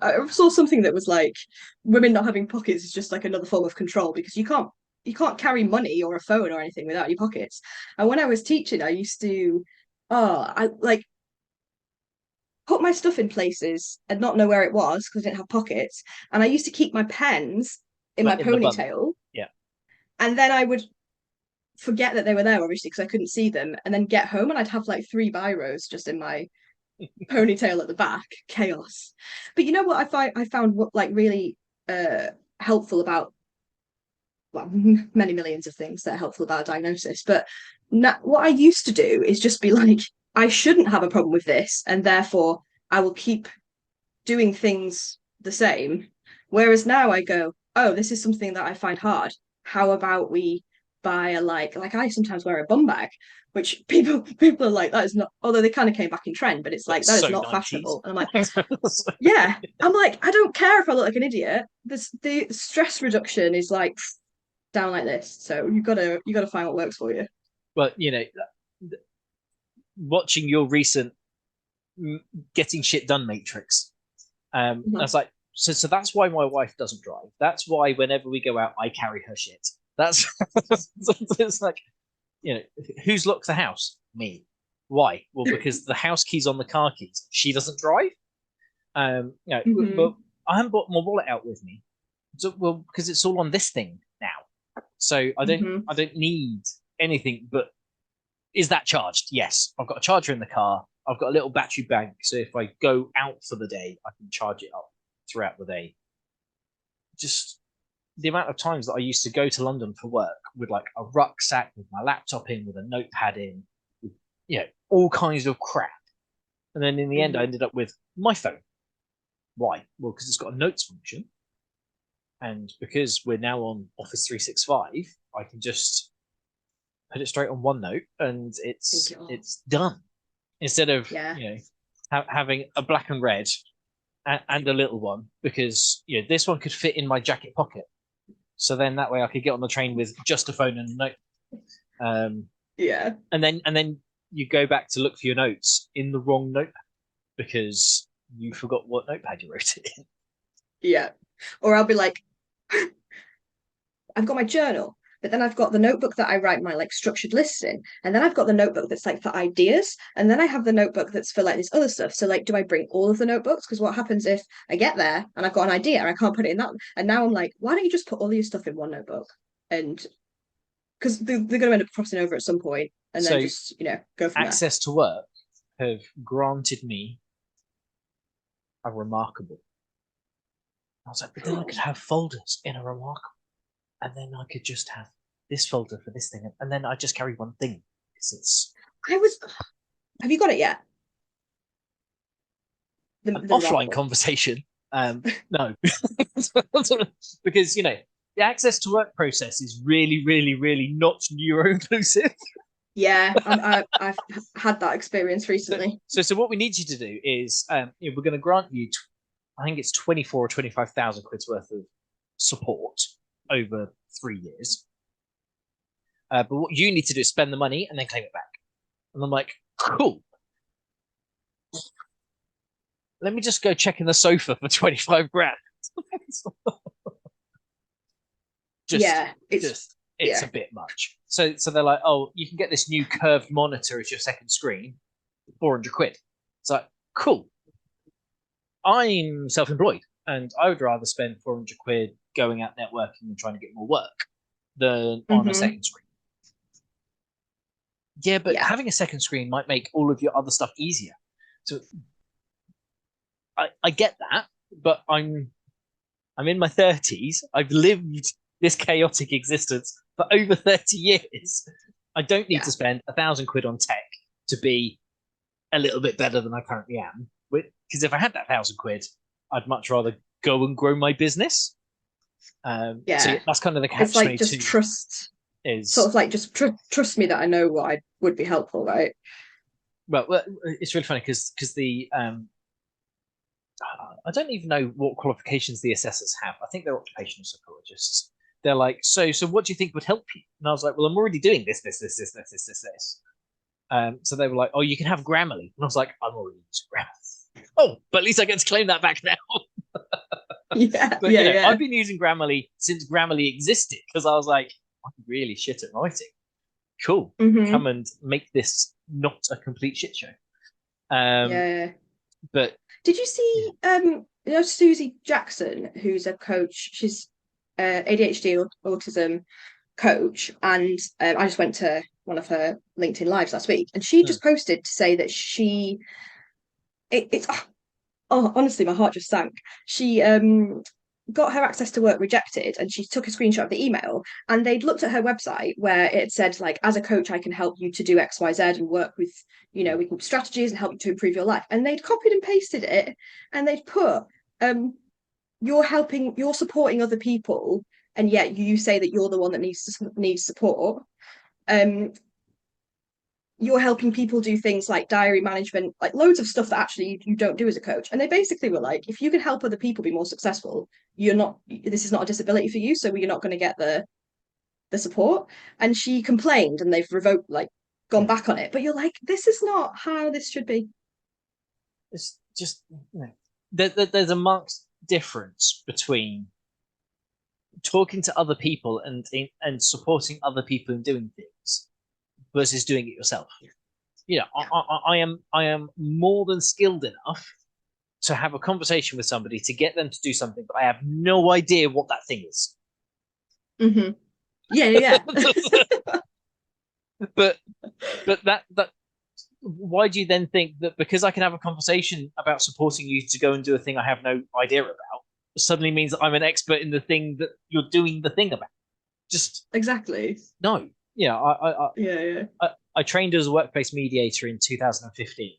C: I saw something that was like women not having pockets is just like another form of control, because you can't carry money or a phone or anything without your pockets. And when I was teaching, I used to put my stuff in places and not know where it was because I didn't have pockets. And I used to keep my pens in my ponytail.
B: Yeah.
C: And then I would forget that they were there, obviously, because I couldn't see them, and then get home and I'd have like 3 biros just in my ponytail at the back. Chaos. But you know what I found what like really helpful about, well, many millions of things that are helpful about a diagnosis, but what I used to do is just be like, I shouldn't have a problem with this, and therefore I will keep doing things the same. Whereas now I go, oh, this is something that I find hard. How about we buy a like I sometimes wear a bum bag, which people are like, that is not, although they kind of came back in trend, but it's like, that is not 90s. Fashionable. And I'm like, yeah, I'm like, I don't care if I look like an idiot. The stress reduction is like down like this. So you gotta find what works for you.
B: Well, watching your recent getting shit done matrix, I was like, so that's why my wife doesn't drive. That's why whenever we go out, I carry her shit. That's it's like, who's locked the house? Me. Why? Well, because the house key's on the car keys. She doesn't drive. But I haven't brought my wallet out with me. So, well, because it's all on this thing now. So I don't need anything. But is that charged? Yes. I've got a charger in the car. I've got a little battery bank, so if I go out for the day, I can charge it up throughout the day. Just the amount of times that I used to go to London for work with like a rucksack with my laptop in, with a notepad in, with, all kinds of crap. And then in the end, I ended up with my phone. Why? Well, because it's got a notes function. And because we're now on Office 365, I can just put it straight on OneNote and it's done. Instead of having a black and red and a little one, because this one could fit in my jacket pocket. So then that way I could get on the train with just a phone and a note. And then you go back to look for your notes in the wrong notepad because you forgot what notepad you wrote it in.
C: Yeah. Or I'll be like, I've got my journal, but then I've got the notebook that I write my like structured lists in, and then I've got the notebook that's like for ideas, and then I have the notebook that's for like this other stuff. So like, do I bring all of the notebooks? Because what happens if I get there and I've got an idea and I can't put it in that, and now I'm like, why don't you just put all your stuff in one notebook? And because they're going to end up crossing over at some point, and then just go from
B: access to work have granted me a remarkable. I was like, but then I could have folders in a remarkable. And then I could just have this folder for this thing, and then I just carry one thing because it's.
C: Have you got it yet?
B: The offline conversation. No, because the access to work process is really, really, really not neuro-inclusive.
C: Yeah, I've had that experience recently.
B: So what we need you to do is, we're going to grant you, I think it's 24 or 25,000 quid's worth of support over 3 years. But what you need to do is spend the money and then claim it back. And I'm like, cool. Let me just go check in the sofa for 25 grand. It's a bit much. So they're like, oh, you can get this new curved monitor as your second screen, 400 quid. It's like, cool. I'm self-employed and I would rather spend 400 quid going out networking and trying to get more work than on a second screen. Yeah, but having a second screen might make all of your other stuff easier. So I get that, but I'm in my 30s. I've lived this chaotic existence for over 30 years. I don't need to spend 1,000 quid on tech to be a little bit better than I currently am. Because if I had that 1,000 quid, I'd much rather go and grow my business. So that's kind of the catch.
C: It's like just trust. Is sort of like just trust me that I know what would be helpful, right?
B: Well, it's really funny because the I don't even know what qualifications the assessors have. I think they're occupational psychologists. They're like, so what do you think would help you? And I was like, well, I'm already doing this. So they were like, oh, you can have Grammarly. And I was like, I'm already using Grammarly. Oh, but at least I get to claim that back now. I've been using Grammarly since Grammarly existed because I was like, I'm really shit at writing. Cool. Come and make this not a complete shit show. But
C: did you see Susie Jackson, who's a coach? She's ADHD autism coach, and I just went to one of her LinkedIn lives last week, and she just posted to say that honestly, my heart just sank. She got her access to work rejected, and she took a screenshot of the email, and they'd looked at her website where it said, like, as a coach I can help you to do XYZ and work with we can strategies and help you to improve your life, and they'd copied and pasted it, and they'd put you're supporting other people, and yet you say that you're the one that needs support. You're helping people do things like diary management, like loads of stuff that actually you don't do as a coach. And they basically were like, if you can help other people be more successful, this is not a disability for you, so you're not going to get the the support, and she complained, and they've revoked, like, gone back on it. But you're like, this is not how this should be.
B: It's just, there's a marked difference between talking to other people and supporting other people in doing things versus doing it yourself. I am more than skilled enough to have a conversation with somebody to get them to do something, but I have no idea what that thing is.
C: Mm-hmm. Yeah.
B: but that why do you then think that because I can have a conversation about supporting you to go and do a thing I have no idea about suddenly means that I'm an expert in the thing that you're doing the thing about? Just
C: exactly.
B: No. I trained as a workplace mediator in 2015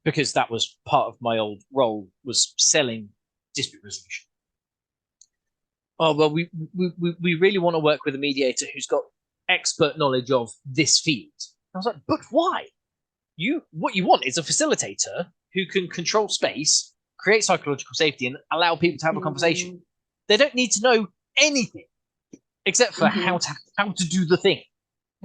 B: because that was part of my old role, was selling dispute resolution. Oh, well, we really want to work with a mediator who's got expert knowledge of this field. I was like, but why? What you want is a facilitator who can control space, create psychological safety, and allow people to have a conversation. They don't need to know anything except for how to do the thing,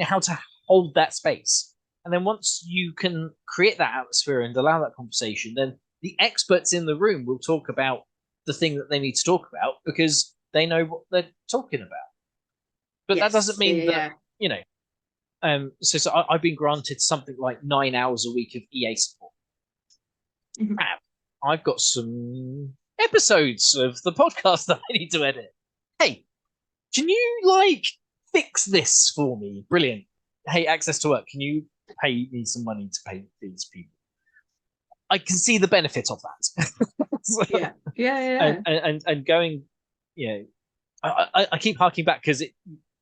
B: how to hold that space. And then once you can create that atmosphere and allow that conversation, then the experts in the room will talk about the thing that they need to talk about because they know what they're talking about. But that doesn't mean that, so I've been granted something like 9 hours a week of EA support. I've got some episodes of the podcast that I need to edit. Hey, can you fix this for me? Brilliant. Hey, Access to Work, can you pay me some money to pay these people? I can see the benefit of that.
C: Yeah.
B: And going, I keep harking back because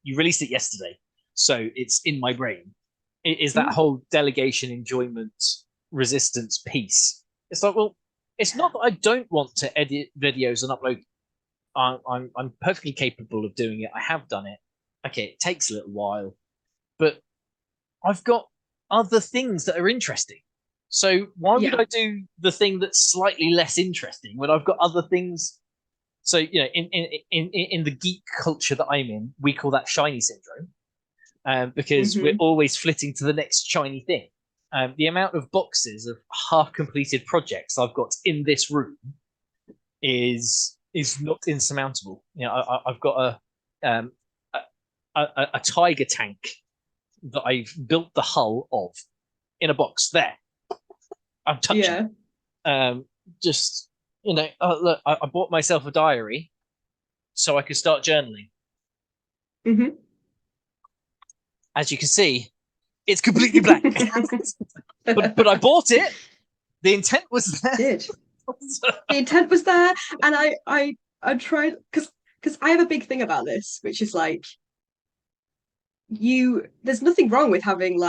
B: you released it yesterday, so it's in my brain. It is that whole delegation, enjoyment, resistance piece. It's like, well, it's not that I don't want to edit videos and upload. I'm perfectly capable of doing it. I have done it. Okay, it takes a little while, but I've got other things that are interesting. So why would I do the thing that's slightly less interesting when I've got other things? So in the geek culture that I'm in, we call that shiny syndrome, because we're always flitting to the next shiny thing. The amount of boxes of half-completed projects I've got in this room is not insurmountable. I've got a tiger tank that I've built the hull of in a box there. I'm touching. Just look, I bought myself a diary so I could start journaling. As you can see, it's completely blank. but I bought it. The intent was there.
C: The intent was there, and I tried because I have a big thing about this, which is there's nothing wrong with having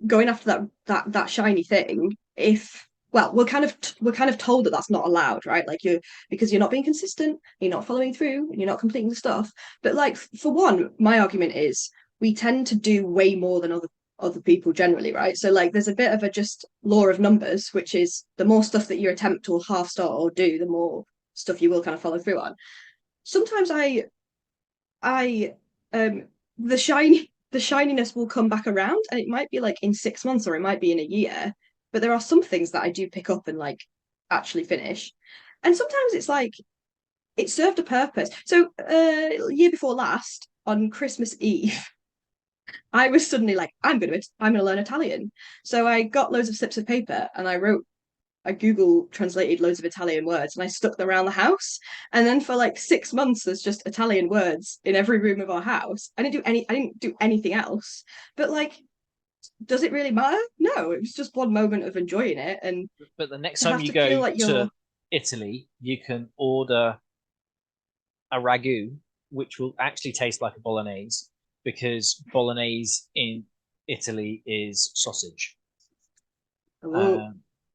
C: going after that shiny thing if we're kind of told that that's not allowed, right? Because you're not being consistent, you're not following through, and you're not completing the stuff. But for one, my argument is we tend to do way more than other people generally, right? So there's a bit of a just law of numbers, which is the more stuff that you attempt or half start or do, the more stuff you will kind of follow through on. Sometimes the shininess will come back around, and it might be in 6 months or it might be in a year, but there are some things that I do pick up and actually finish, and sometimes it's it served a purpose. So year before last, on Christmas Eve, I was suddenly I'm gonna learn Italian. So I got loads of slips of paper and I Google translated loads of Italian words and I stuck them around the house. And then for 6 months, there's just Italian words in every room of our house. I didn't do anything else. But does it really matter? No, it was just one moment of enjoying it.
B: But the next time you go to Italy, you can order a ragu, which will actually taste like a bolognese, because bolognese in Italy is sausage.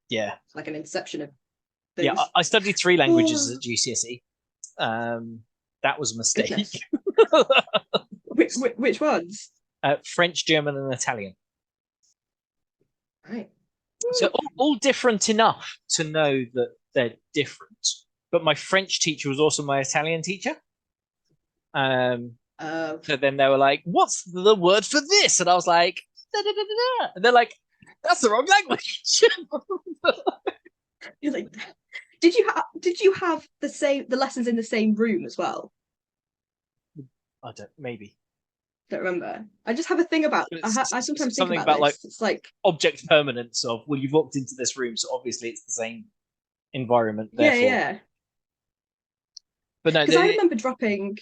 B: Yeah,
C: it's like an inception of things.
B: Yeah, I studied 3 languages at GCSE. That was a mistake.
C: Which ones?
B: French, German, and Italian.
C: Right.
B: So all different enough to know that they're different. But my French teacher was also my Italian teacher. So then they were like, "What's the word for this?" And I was like, da, da, da, da, da. And they're like, "That's the wrong language."
C: You're like, did you have the lessons in the same room as well?
B: I don't, maybe.
C: Don't remember. I just have a thing about. I sometimes think
B: something
C: about
B: about
C: this. It's like
B: object permanence of, well, you've walked into this room, so obviously it's the same environment. Therefore,
C: yeah.
B: But no,
C: Because I remember dropping.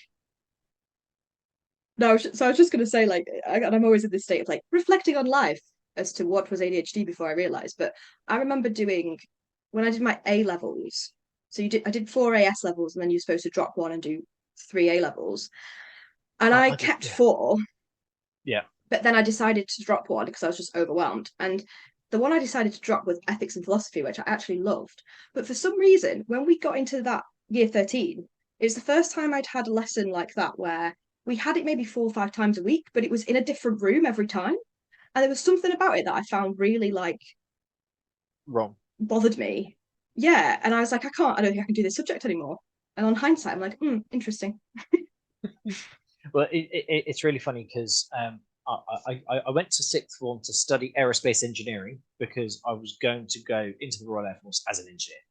C: No, so I was just going to say, like, I'm always in this state of like reflecting on life as to what was ADHD before I realized. But I remember doing when I did my A levels. So I did 4 AS levels, and then you're supposed to drop one and do 3 A levels. And I kept 4.
B: Yeah.
C: But then I decided to drop one because I was just overwhelmed. And the one I decided to drop was ethics and philosophy, which I actually loved. But for some reason, when we got into that year 13, it was the first time I'd had a lesson like that where we had it maybe 4 or 5 times a week, but it was in a different room every time. And there was something about it that I found really like
B: wrong,
C: bothered me. Yeah. And I was like, I don't think I can do this subject anymore. And on hindsight, I'm like, interesting.
B: Well, it's really funny because I went to sixth form to study aerospace engineering because I was going to go into the Royal Air Force as an engineer.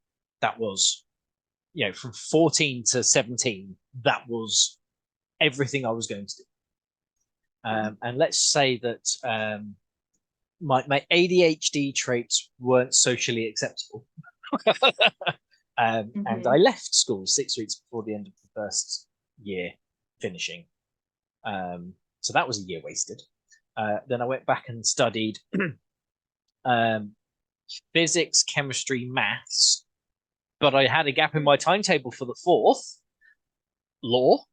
B: That was, from 14 to 17, that was everything I was going to do. And let's say that my ADHD traits weren't socially acceptable. And I left school 6 weeks before the end of the first year finishing. So that was a year wasted. Then I went back and studied physics, chemistry, maths, but I had a gap in my timetable for the fourth, law.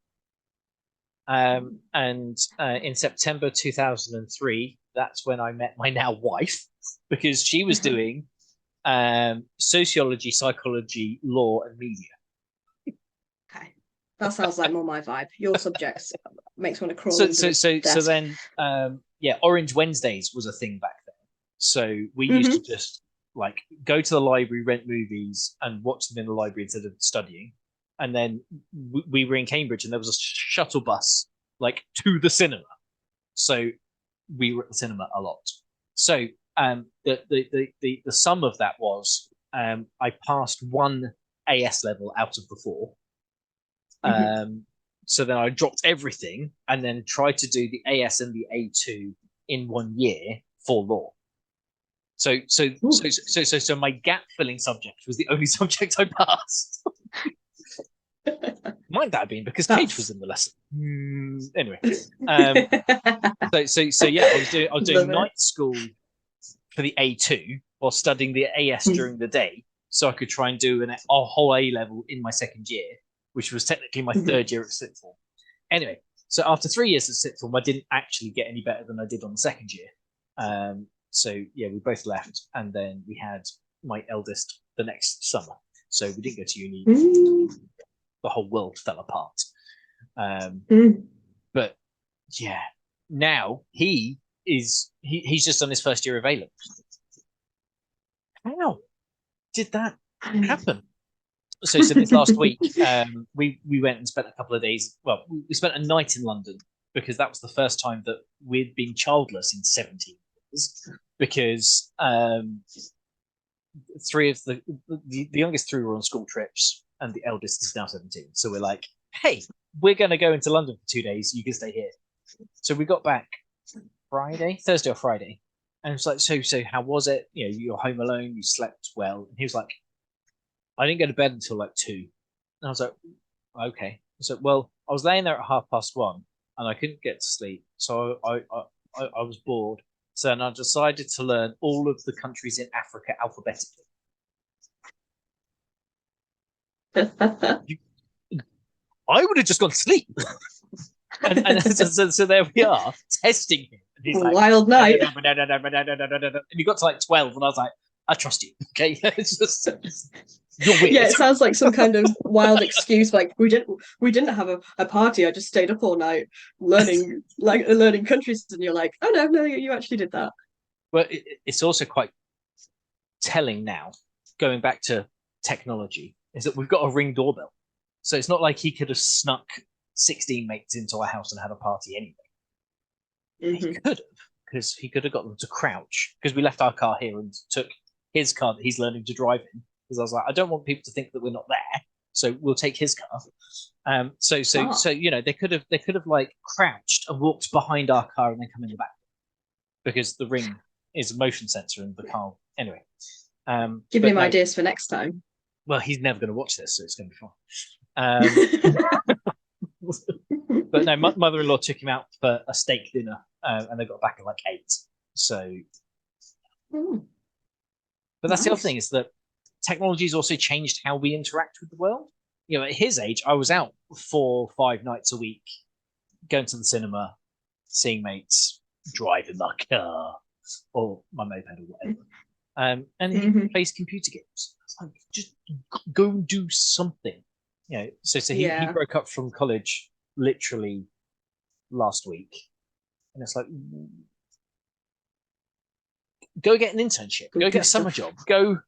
B: And in September 2003, that's when I met my now wife, because she was doing sociology, psychology, law, and media.
C: That sounds like more my vibe. Your subjects makes me want to crawl.
B: So then, Orange Wednesdays was a thing back then. So we used to just like go to the library, rent movies, and watch them in the library instead of studying. And then we were in Cambridge, and there was a shuttle bus like to the cinema. So we were at the cinema a lot. So the sum of that was I passed 1 AS level out of the 4. So then I dropped everything and then tried to do the AS and the A2 in 1 year for law. So my gap filling subject was the only subject I passed. Might that have been because Kate was in the lesson? Anyway, so yeah, I was doing night school for the A2 while studying the AS during the day, so I could try and do a whole A level in my second year, which was technically my third year at sixth form. Anyway, so after 3 years at sixth form, I didn't actually get any better than I did on the second year. So yeah, we both left, and then we had my eldest the next summer. So we didn't go to uni. The whole world fell apart. But yeah, now he's just on his first year of A levels. How did that happen? So this last week, we went and spent a couple of days. Well, we spent a night in London because that was the first time that we'd been childless in 17 years. Because 3 of the youngest 3 were on school trips, and the eldest is now 17. So we're like, hey, we're going to go into London for 2 days. You can stay here. So we got back Thursday or Friday, and it's like, so how was it? You're home alone. You slept well. And he was like, I didn't go to bed until like 2. And I was like, okay. So, well, I was laying there at 1:30, and I couldn't get to sleep. So I was bored. So then I decided to learn all of the countries in Africa alphabetically. I would have just gone to sleep. and so there we are, testing him. And he's like,
C: wild night.
B: And he got to like 12, and I was like, I trust you. Okay. It's just you're weird.
C: Yeah, it sounds like some kind of wild excuse. Like we didn't have a party. I just stayed up all night learning countries, and you're like, oh no, you actually did that.
B: Well, it's also quite telling now, going back to technology, is that we've got a Ring doorbell. So it's not like he could have snuck 16 mates into our house and had a party anyway. He
C: Mhm.
B: could have, because he could have got them to crouch, because we left our car here and took his car that he's learning to drive in, because I was like, I don't want people to think that we're not there, so we'll take his car. So they could have like crouched and walked behind our car and then come in the back, because the ring is a motion sensor and the car anyway.
C: Giving him ideas for next time.
B: Well, he's never going to watch this, so it's going to be fine. But no, mother-in-law took him out for a steak dinner, and they got back at like 8. So, but that's the other thing, is that technology has also changed how we interact with the world. You know, at his age, I was out 4 or 5 nights a week, going to the cinema, seeing mates, driving my car or my moped or whatever. And he plays computer games. It's like, just go and do something. You know, so he broke up from college literally last week, and it's like, go get an internship, go get a summer job, go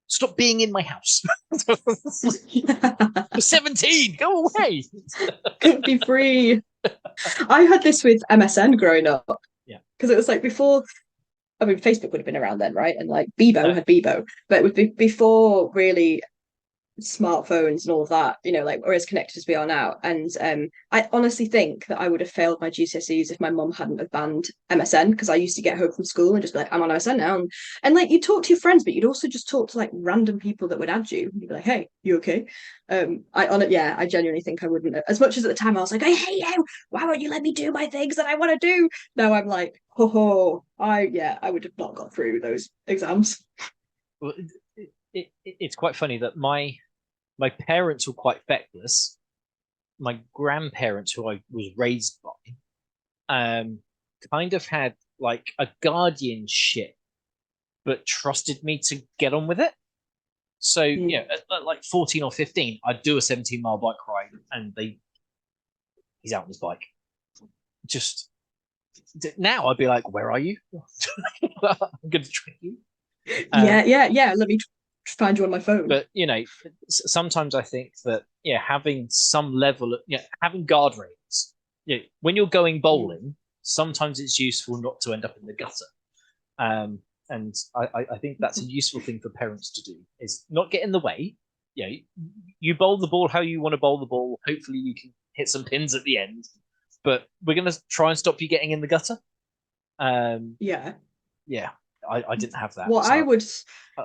B: stop being in my house. You're 17, go away.
C: Be free. I had this with MSN growing up.
B: Yeah,
C: because it was like before. I mean, Facebook would have been around then, right? And like Bebo had Bebo, but it would be before really smartphones and all of that, you know, like we're as connected as we are now. And I honestly think that I would have failed my GCSEs if my mum hadn't have banned MSN, because I used to get home from school and just be like, I'm on MSN now, and like you talk to your friends, but you'd also just talk to like random people that would add you. You'd be like, hey, you okay? I genuinely think I wouldn't, as much as at the time I was like, I hate you, why won't you let me do my things that I want to do? Now I'm like, I would have not got through those exams.
B: Well, it's quite funny that my parents were quite feckless. My grandparents, who I was raised by, kind of had like a guardianship, but trusted me to get on with it. So at like 14 or 15, I'd do a 17-mile bike ride, and he's out on his bike. Just now, I'd be like, "Where are you? I'm going to trick you."
C: Yeah. Let me find you on my phone.
B: But sometimes I think that having some level of having guardrails. When you're going bowling, sometimes it's useful not to end up in the gutter. And I think that's a useful thing for parents to do, is not get in the way. You bowl the ball how you want to bowl the ball. Hopefully you can hit some pins at the end, but we're going to try and stop you getting in the gutter. I didn't have that.
C: What
B: so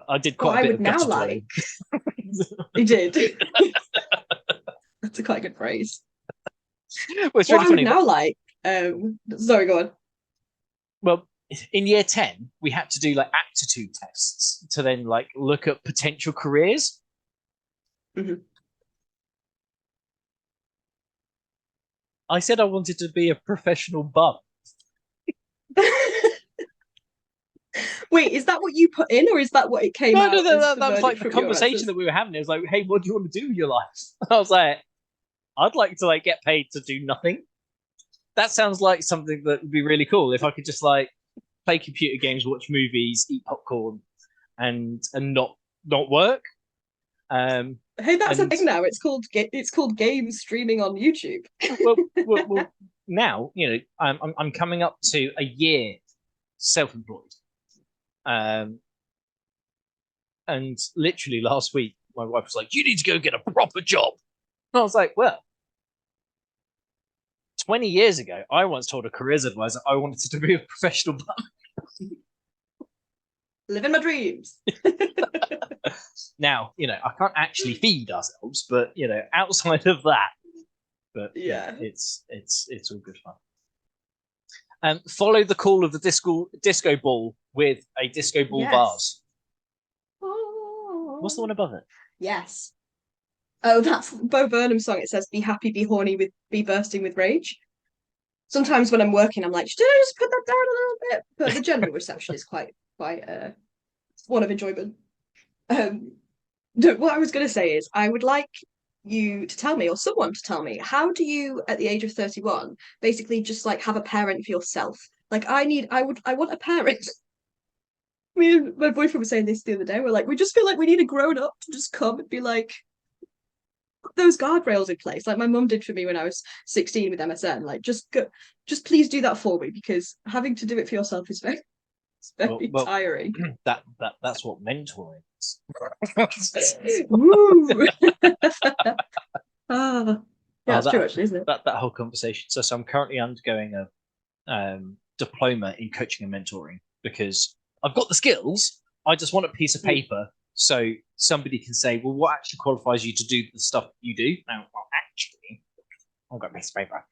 B: I did quite a bit of gutter dwelling.
C: You did. That's a quite good phrase.
B: Well, it's really funny.
C: Now like, sorry, go on.
B: Well, in year 10, we had to do like aptitude tests to then like look at potential careers.
C: Mm-hmm.
B: I said I wanted to be a professional bum.
C: Wait, is that what you put in, or is that what it came out?
B: No, that was like the conversation that we were having. It was like, hey, what do you want to do with your life? I was like, I'd like to like get paid to do nothing. That sounds like something that would be really cool if I could just like play computer games, watch movies, eat popcorn, and not work.
C: Hey, that's a thing now. It's called game streaming on YouTube.
B: well, now I'm coming up to a year self-employed, and literally last week my wife was like, "You need to go get a proper job." And I was like, "Well, 20 years ago, I once told a careers advisor I wanted to be a professional bum."
C: Living my dreams.
B: Now, I can't actually feed ourselves, but outside of that, but it's all good fun. Follow the call of the disco ball with a disco ball vase. What's the one above it?
C: Yes. Oh, that's Bo Burnham's song. It says, "Be happy, be horny, be bursting with rage." Sometimes when I'm working, I'm like, should I just put that down a little bit? But the general reception is quite one of enjoyment. What I was going to say is, I would like you to tell me, or someone to tell me, how do you, at the age of 31, basically just like have a parent for yourself? Like, I want a parent. Me and my boyfriend were saying this the other day. We're like, we just feel like we need a grown up to just come and be like, those guardrails in place, like my mum did for me when I was 16 with MSN. Like, just please do that for me, because having to do it for yourself is very tiring.
B: That's what mentoring is.
C: Woo! Yeah, it's true, actually, isn't it?
B: That whole conversation. So I'm currently undergoing a diploma in coaching and mentoring because I've got the skills. I just want a piece of paper so somebody can say, well, what actually qualifies you to do the stuff that you do? Now, well, actually, I've got a piece of paper,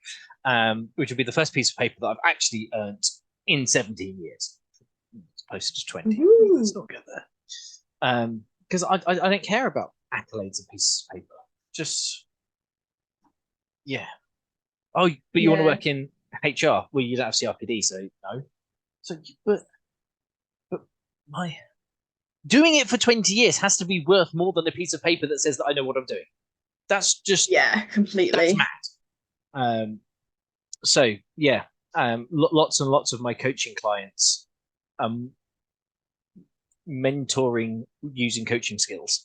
B: which would be the first piece of paper that I've actually earned in 17 years. As opposed to just 20. Let's not go there. Because I don't care about accolades and pieces of paper. Just, yeah. Oh, but you want to work in HR? Well, you don't have CRPD, so no. So, but my doing it for 20 years has to be worth more than a piece of paper that says that I know what I'm doing. That's just
C: completely.
B: That's mad. So yeah, lots and lots of my coaching clients, mentoring using coaching skills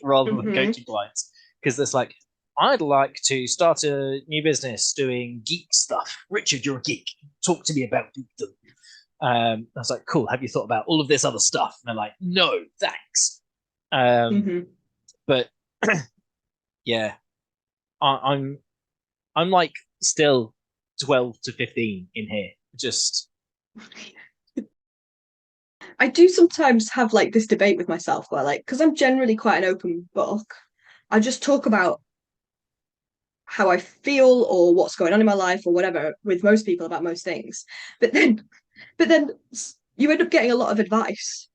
B: rather than coaching clients, because there's like, I'd like to start a new business doing geek stuff. Richard, you're a geek. Talk to me about geekdom. I was like, cool. Have you thought about all of this other stuff? And they're like, no, thanks. But yeah, I'm like still 12 to 15 in here. Just
C: I do sometimes have like this debate with myself where, like, because I'm generally quite an open book, I just talk about how I feel or what's going on in my life or whatever with most people about most things. But then you end up getting a lot of advice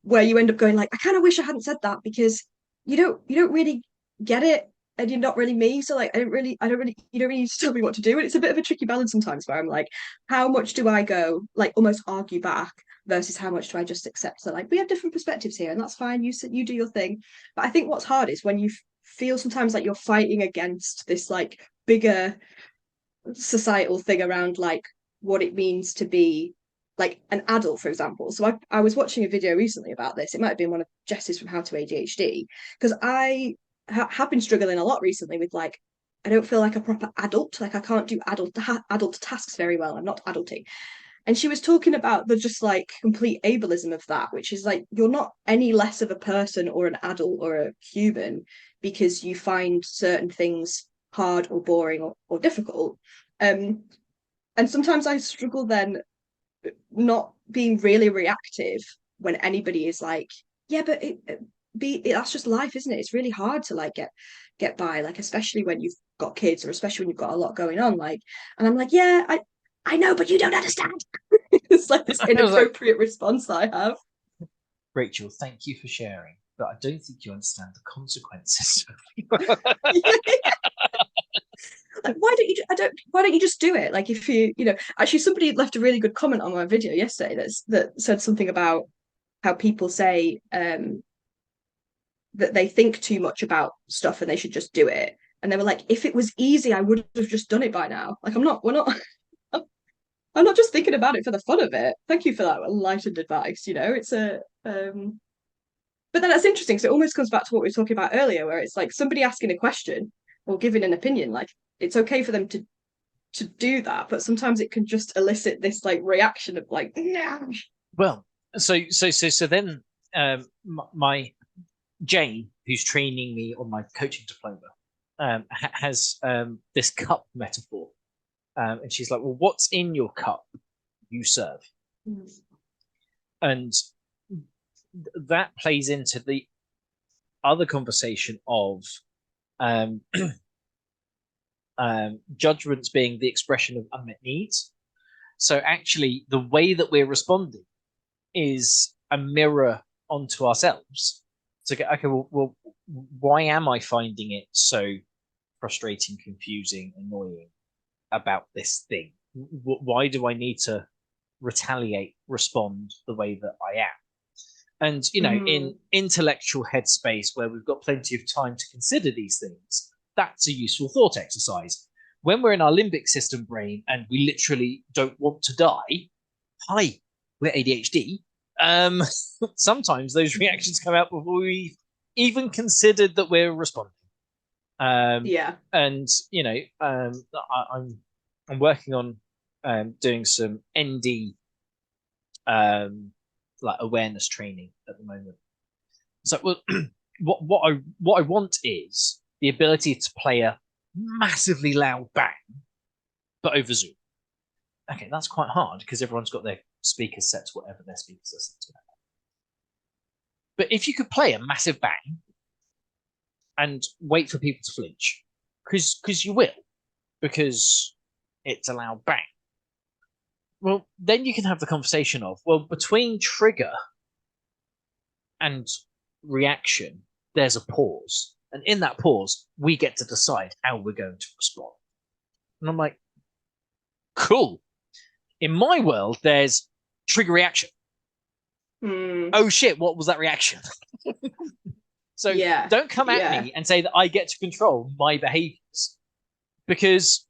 C: where you end up going like, I kind of wish I hadn't said that, because you don't really get it and you're not really me. So like, you don't really need to tell me what to do. And it's a bit of a tricky balance sometimes where I'm like, how much do I go like almost argue back versus how much do I just accept that like we have different perspectives here and that's fine. You do your thing. But I think what's hard is when you feel sometimes like you're fighting against this like bigger societal thing around like what it means to be like an adult, for example. So I was watching a video recently about this. It might have been one of Jess's from How to ADHD, because I have been struggling a lot recently with like, I don't feel like a proper adult. Like I can't do adult tasks very well. I'm not adulting. And she was talking about the just like complete ableism of that, which is like you're not any less of a person or an adult or a human because you find certain things hard or boring or difficult. And sometimes I struggle then not being really reactive when anybody is like, yeah, but that's just life, isn't it? It's really hard to like get by, like especially when you've got kids or especially when you've got a lot going on. Like, and I'm like, yeah, I know, but you don't understand. It's like this inappropriate response that I have.
B: Rachel, thank you for sharing, but I don't think you understand the consequences.
C: Like, why don't you just do it? Like, if you actually somebody left a really good comment on my video yesterday that said something about how people say that they think too much about stuff and they should just do it. And they were like, if it was easy, I would have just done it by now. Like, I'm not just thinking about it for the fun of it. Thank you for that enlightened advice. It's a but then that's interesting. So it almost comes back to what we were talking about earlier, where it's like somebody asking a question or giving an opinion, like it's okay for them to do that, but sometimes it can just elicit this like reaction of like, nah.
B: Well, so then my Jane, who's training me on my coaching diploma, has this cup metaphor, and she's like, well, what's in your cup? You serve. And that plays into the other conversation of judgments being the expression of unmet needs. So actually, the way that we're responding is a mirror onto ourselves. So, okay, well, why am I finding it so frustrating, confusing, annoying about this thing? Why do I need to retaliate, respond the way that I am? And, in intellectual headspace where we've got plenty of time to consider these things, that's a useful thought exercise. When we're in our limbic system brain and we literally don't want to die, hi, we're ADHD. Sometimes those reactions come out before we've even considered that we're responding.
C: Yeah.
B: And I'm working on doing some ND like awareness training at the moment. So well, what I want is the ability to play a massively loud bang, but over Zoom. Okay, that's quite hard because everyone's got their speakers set to whatever their speakers are set to. But if you could play a massive bang and wait for people to flinch, because you will, because it's a loud bang. Well, then you can have the conversation of, well, between trigger and reaction, there's a pause. And in that pause, we get to decide how we're going to respond. And I'm like, cool. In my world, there's trigger reaction. Oh shit, what was that reaction? So don't come at me and say that I get to control my behaviors, because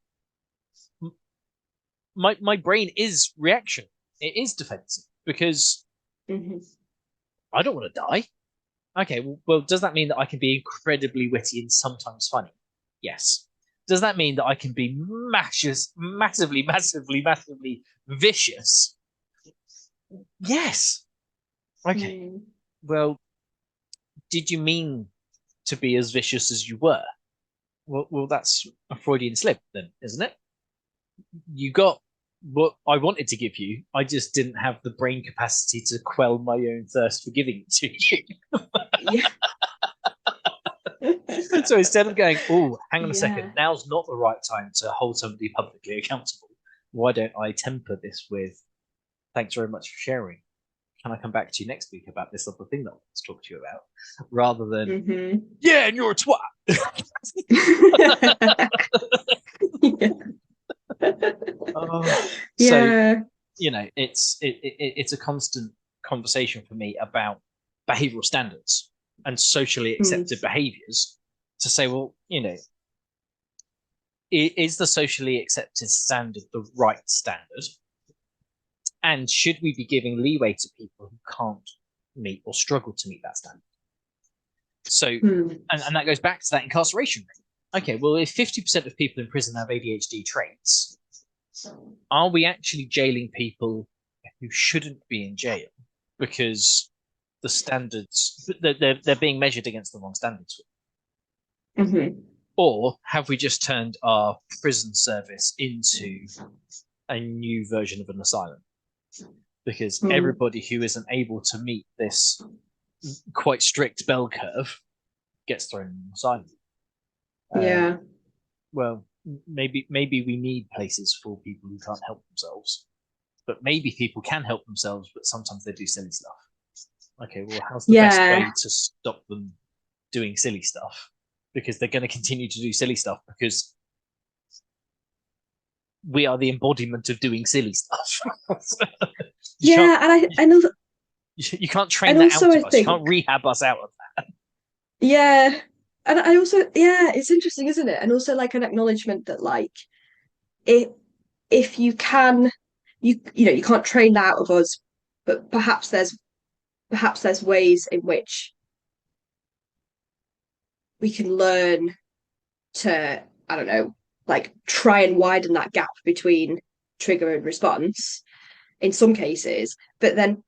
B: my brain is reaction. It is defensive because I don't want to die. Okay, well, does that mean that I can be incredibly witty and sometimes funny? Yes. Does that mean that I can be massively vicious? Yes. Okay. Well, did you mean to be as vicious as you were? Well, that's a Freudian slip then, isn't it? You got what I wanted to give you. I just didn't have the brain capacity to quell my own thirst for giving it to you. So instead of going, oh, hang on a second, now's not the right time to hold somebody publicly accountable, why don't I temper this with, thanks very much for sharing. Can I come back to you next week about this other thing that I want to talk to you about? Rather than, yeah, and you're a twat. So, it's a constant conversation for me about behavioral standards and socially accepted behaviors, to say, well, is the socially accepted standard the right standard? And should we be giving leeway to people who can't meet or struggle to meet that standard? So, and that goes back to that incarceration rate. Okay, well, if 50% of people in prison have ADHD traits, are we actually jailing people who shouldn't be in jail because the standards, they're being measured against the wrong standards? Or have we just turned our prison service into a new version of an asylum? Because everybody who isn't able to meet this quite strict bell curve gets thrown in an asylum. Well, maybe we need places for people who can't help themselves, but maybe people can help themselves, but sometimes they do silly stuff. Okay, well, how's the best way to stop them doing silly stuff? Because they're going to continue to do silly stuff because we are the embodiment of doing silly stuff. You can't train that out of us. You can't rehab us out of that.
C: Yeah. And I also, it's interesting, isn't it? And also like an acknowledgement that like, if you can, you can't train that out of us, but perhaps there's ways in which we can learn to, I don't know, like try and widen that gap between trigger and response in some cases, but then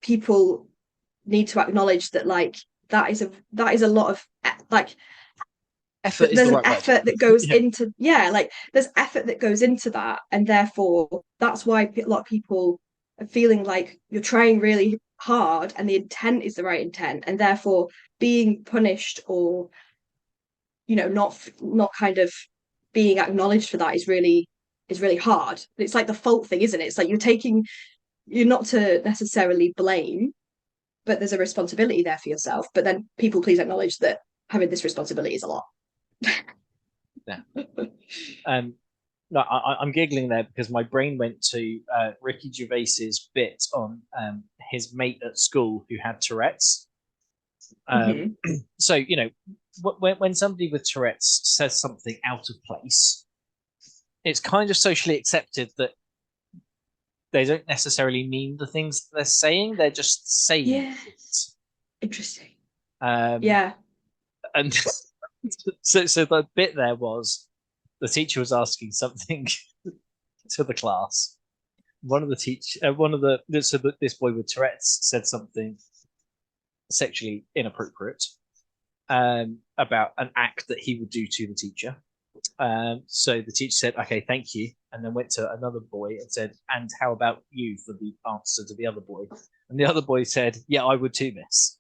C: people need to acknowledge that like that is a lot of like
B: effort.
C: There's an effort that goes into like there's effort that goes into that, and therefore that's why a lot of people are feeling like you're trying really hard and the intent is the right intent, and therefore being punished or not kind of being acknowledged for that is really hard. It's like the fault thing, isn't it? It's like you're not to necessarily blame, but there's a responsibility there for yourself. But then people please acknowledge that having this responsibility is a lot.
B: No, I'm giggling there because my brain went to Ricky Gervais's bit on his mate at school who had Tourette's. So when somebody with Tourette's says something out of place, it's kind of socially accepted that they don't necessarily mean the things they're saying. They're just saying it.
C: Interesting.
B: And So the bit there was the teacher was asking something to the class. One of the this boy with Tourette's said something sexually inappropriate about an act that he would do to the teacher. So the teacher said, "Okay, thank you," and then went to another boy and said, "And how about you?" for the answer to the other boy. And the other boy said, "Yeah, I would too, miss."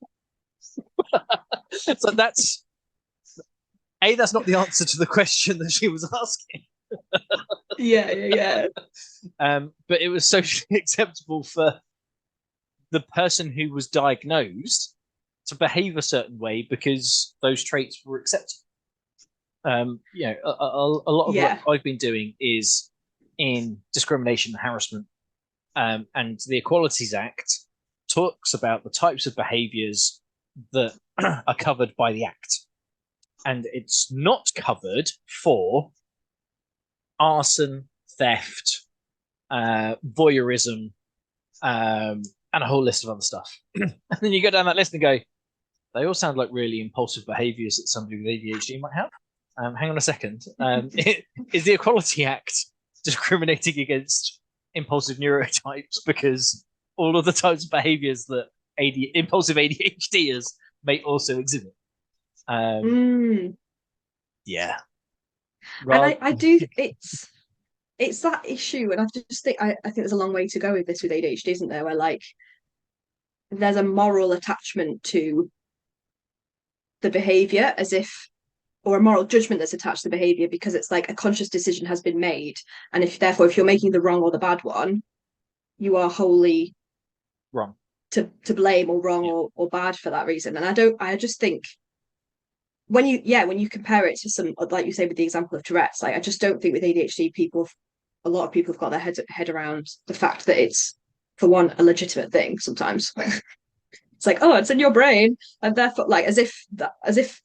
B: So that's not the answer to the question that she was asking.
C: Yeah.
B: But it was socially acceptable for the person who was diagnosed to behave a certain way because those traits were accepted. A lot of what I've been doing is in discrimination and harassment, and the Equalities Act talks about the types of behaviours that are covered by the Act, and it's not covered for arson, theft, voyeurism, and a whole list of other stuff. And then you go down that list and go, they all sound like really impulsive behaviours that somebody with ADHD might have. Hang on a second. Is the Equality Act discriminating against impulsive neurotypes because all of the types of behaviours that impulsive ADHDers may also exhibit? Yeah.
C: And I do. It's that issue, and I just think I think there's a long way to go with this with ADHD, isn't there? Where like there's a moral attachment to the behaviour, or a moral judgment that's attached to the behaviour because it's like a conscious decision has been made, and if you're making the wrong or the bad one, you are wholly
B: wrong
C: to blame, or wrong or bad for that reason. And I just think when you compare it to some, like you say with the example of Tourette's, like I just don't think with ADHD a lot of people have got their head around the fact that it's, for one, a legitimate thing sometimes. It's like, oh, it's in your brain, and therefore, like, as if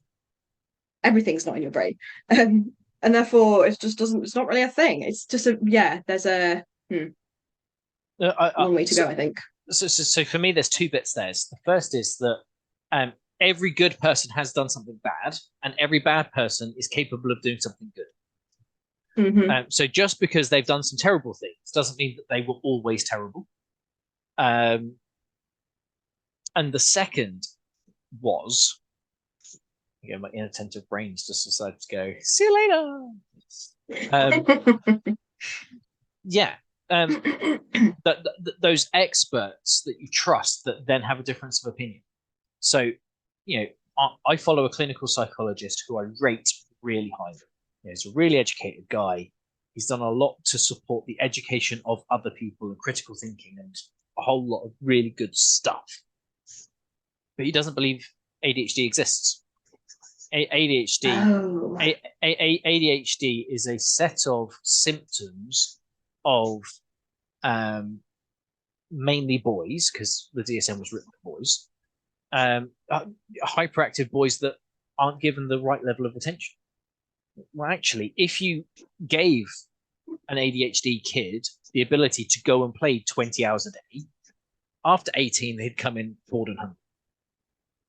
C: everything's not in your brain, and therefore it's not really a thing. It's just there's a long way to go, I think.
B: So for me, there's two bits there. The first is that every good person has done something bad, and every bad person is capable of doing something good.
C: Mm-hmm.
B: So just because they've done some terrible things doesn't mean that they were always terrible. And the second was, my inattentive brains just decided to go, see you later. Those experts that you trust that then have a difference of opinion. So, I follow a clinical psychologist who I rate really highly. He's a really educated guy. He's done a lot to support the education of other people and critical thinking and a whole lot of really good stuff. But he doesn't believe ADHD exists. ADHD is a set of symptoms of mainly boys, because the DSM was written for boys, hyperactive boys that aren't given the right level of attention. Well, actually, if you gave an ADHD kid the ability to go and play 20 hours a day, after 18, they'd come in bored and hungry.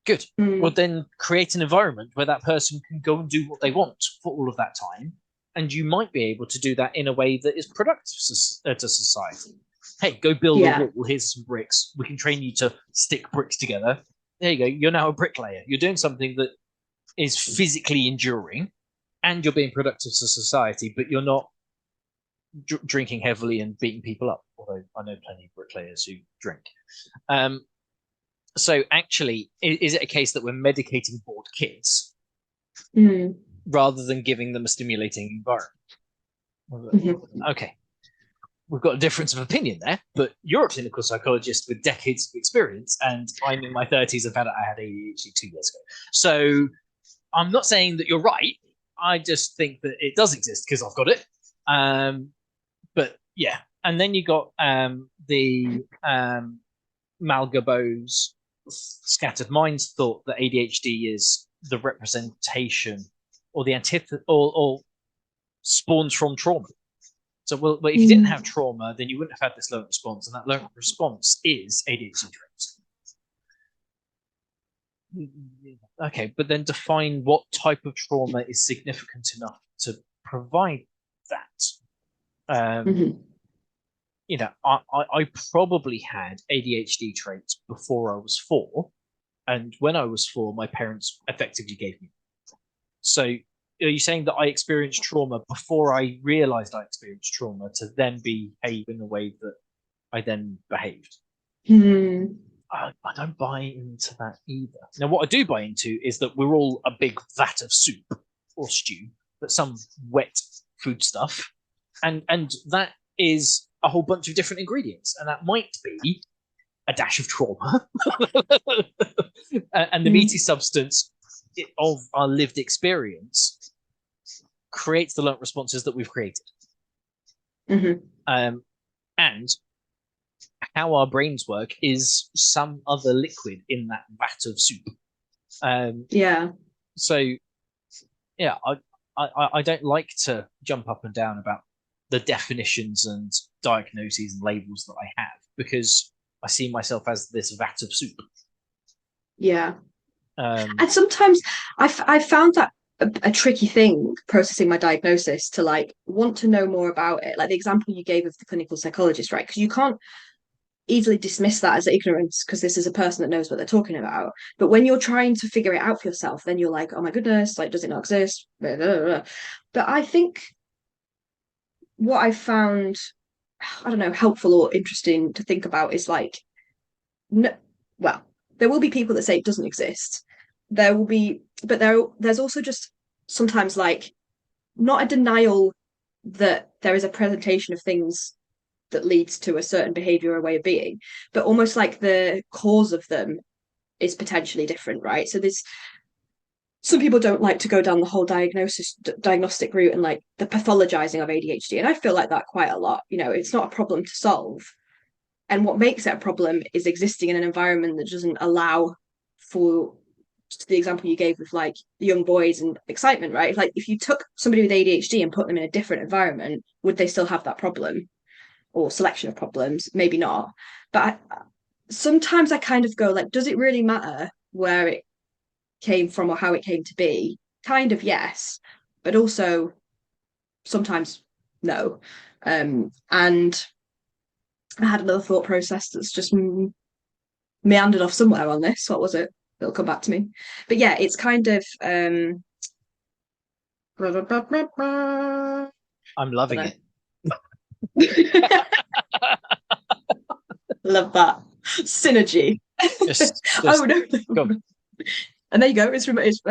B: Good. Well, then create an environment where that person can go and do what they want for all of that time, and you might be able to do that in a way that is productive to society. Hey, go build a wall. Here's some bricks. We can train you to stick bricks together. There you go. You're now a bricklayer. You're doing something that is physically enduring, and you're being productive to society, but you're not drinking heavily and beating people up. Although I know plenty of bricklayers who drink. So actually, is it a case that we're medicating bored kids rather than giving them a stimulating environment? Okay. We've got a difference of opinion there, but you're a clinical psychologist with decades of experience, and I'm in my 30s and found out I had ADHD 2 years ago. So I'm not saying that you're right. I just think that it does exist because I've got it. But yeah, and then you got the Malgabos scattered minds thought that ADHD is the representation or the antithesis or spawns from trauma. So, well, if you didn't have trauma, then you wouldn't have had this learned response, and that learned response is ADHD traits. Okay, but then define what type of trauma is significant enough to provide that.
C: Mhm.
B: I probably had ADHD traits before I was 4, and when I was 4, my parents effectively gave me. So, are you saying that I experienced trauma before I realized I experienced trauma to then behave in the way that I then behaved?
C: Hmm.
B: I don't buy into that either. Now, what I do buy into is that we're all a big vat of soup or stew, but some wet food stuff, and that is a whole bunch of different ingredients, and that might be a dash of trauma, and the meaty substance of our lived experience creates the learnt responses that we've created.
C: Mhm.
B: And how our brains work is some other liquid in that vat of soup.
C: Yeah.
B: So, yeah, I don't like to jump up and down about the definitions and diagnoses and labels that I have, because I see myself as this vat of soup.
C: Yeah.
B: And
C: sometimes I found that a tricky thing processing my diagnosis, to like want to know more about it. Like the example you gave of the clinical psychologist, right? Because you can't easily dismiss that as ignorance, because this is a person that knows what they're talking about. But when you're trying to figure it out for yourself, then you're like, oh my goodness, like, does it not exist? Blah, blah, blah. But I think what I found, I don't know, helpful or interesting to think about is like, no, well, there will be people that say it doesn't exist. There will be, but there's also just sometimes like not a denial that there is a presentation of things that leads to a certain behavior or way of being, but almost like the cause of them is potentially different, right? So there's some people don't like to go down the whole diagnostic route and like the pathologizing of ADHD, and I feel like that quite a lot. It's not a problem to solve, and what makes it a problem is existing in an environment that doesn't allow for, to the example you gave with like young boys and excitement, right? Like if you took somebody with ADHD and put them in a different environment, would they still have that problem or selection of problems? Maybe not. But sometimes I kind of go like, does it really matter where it came from or how it came to be? Kind of yes, but also sometimes no. And I had another thought process that's just meandered off somewhere on this. What was it? It'll come back to me. But yeah, it's kind of
B: I'm loving it.
C: Love that synergy. Oh no.
B: Go.
C: And there you go. I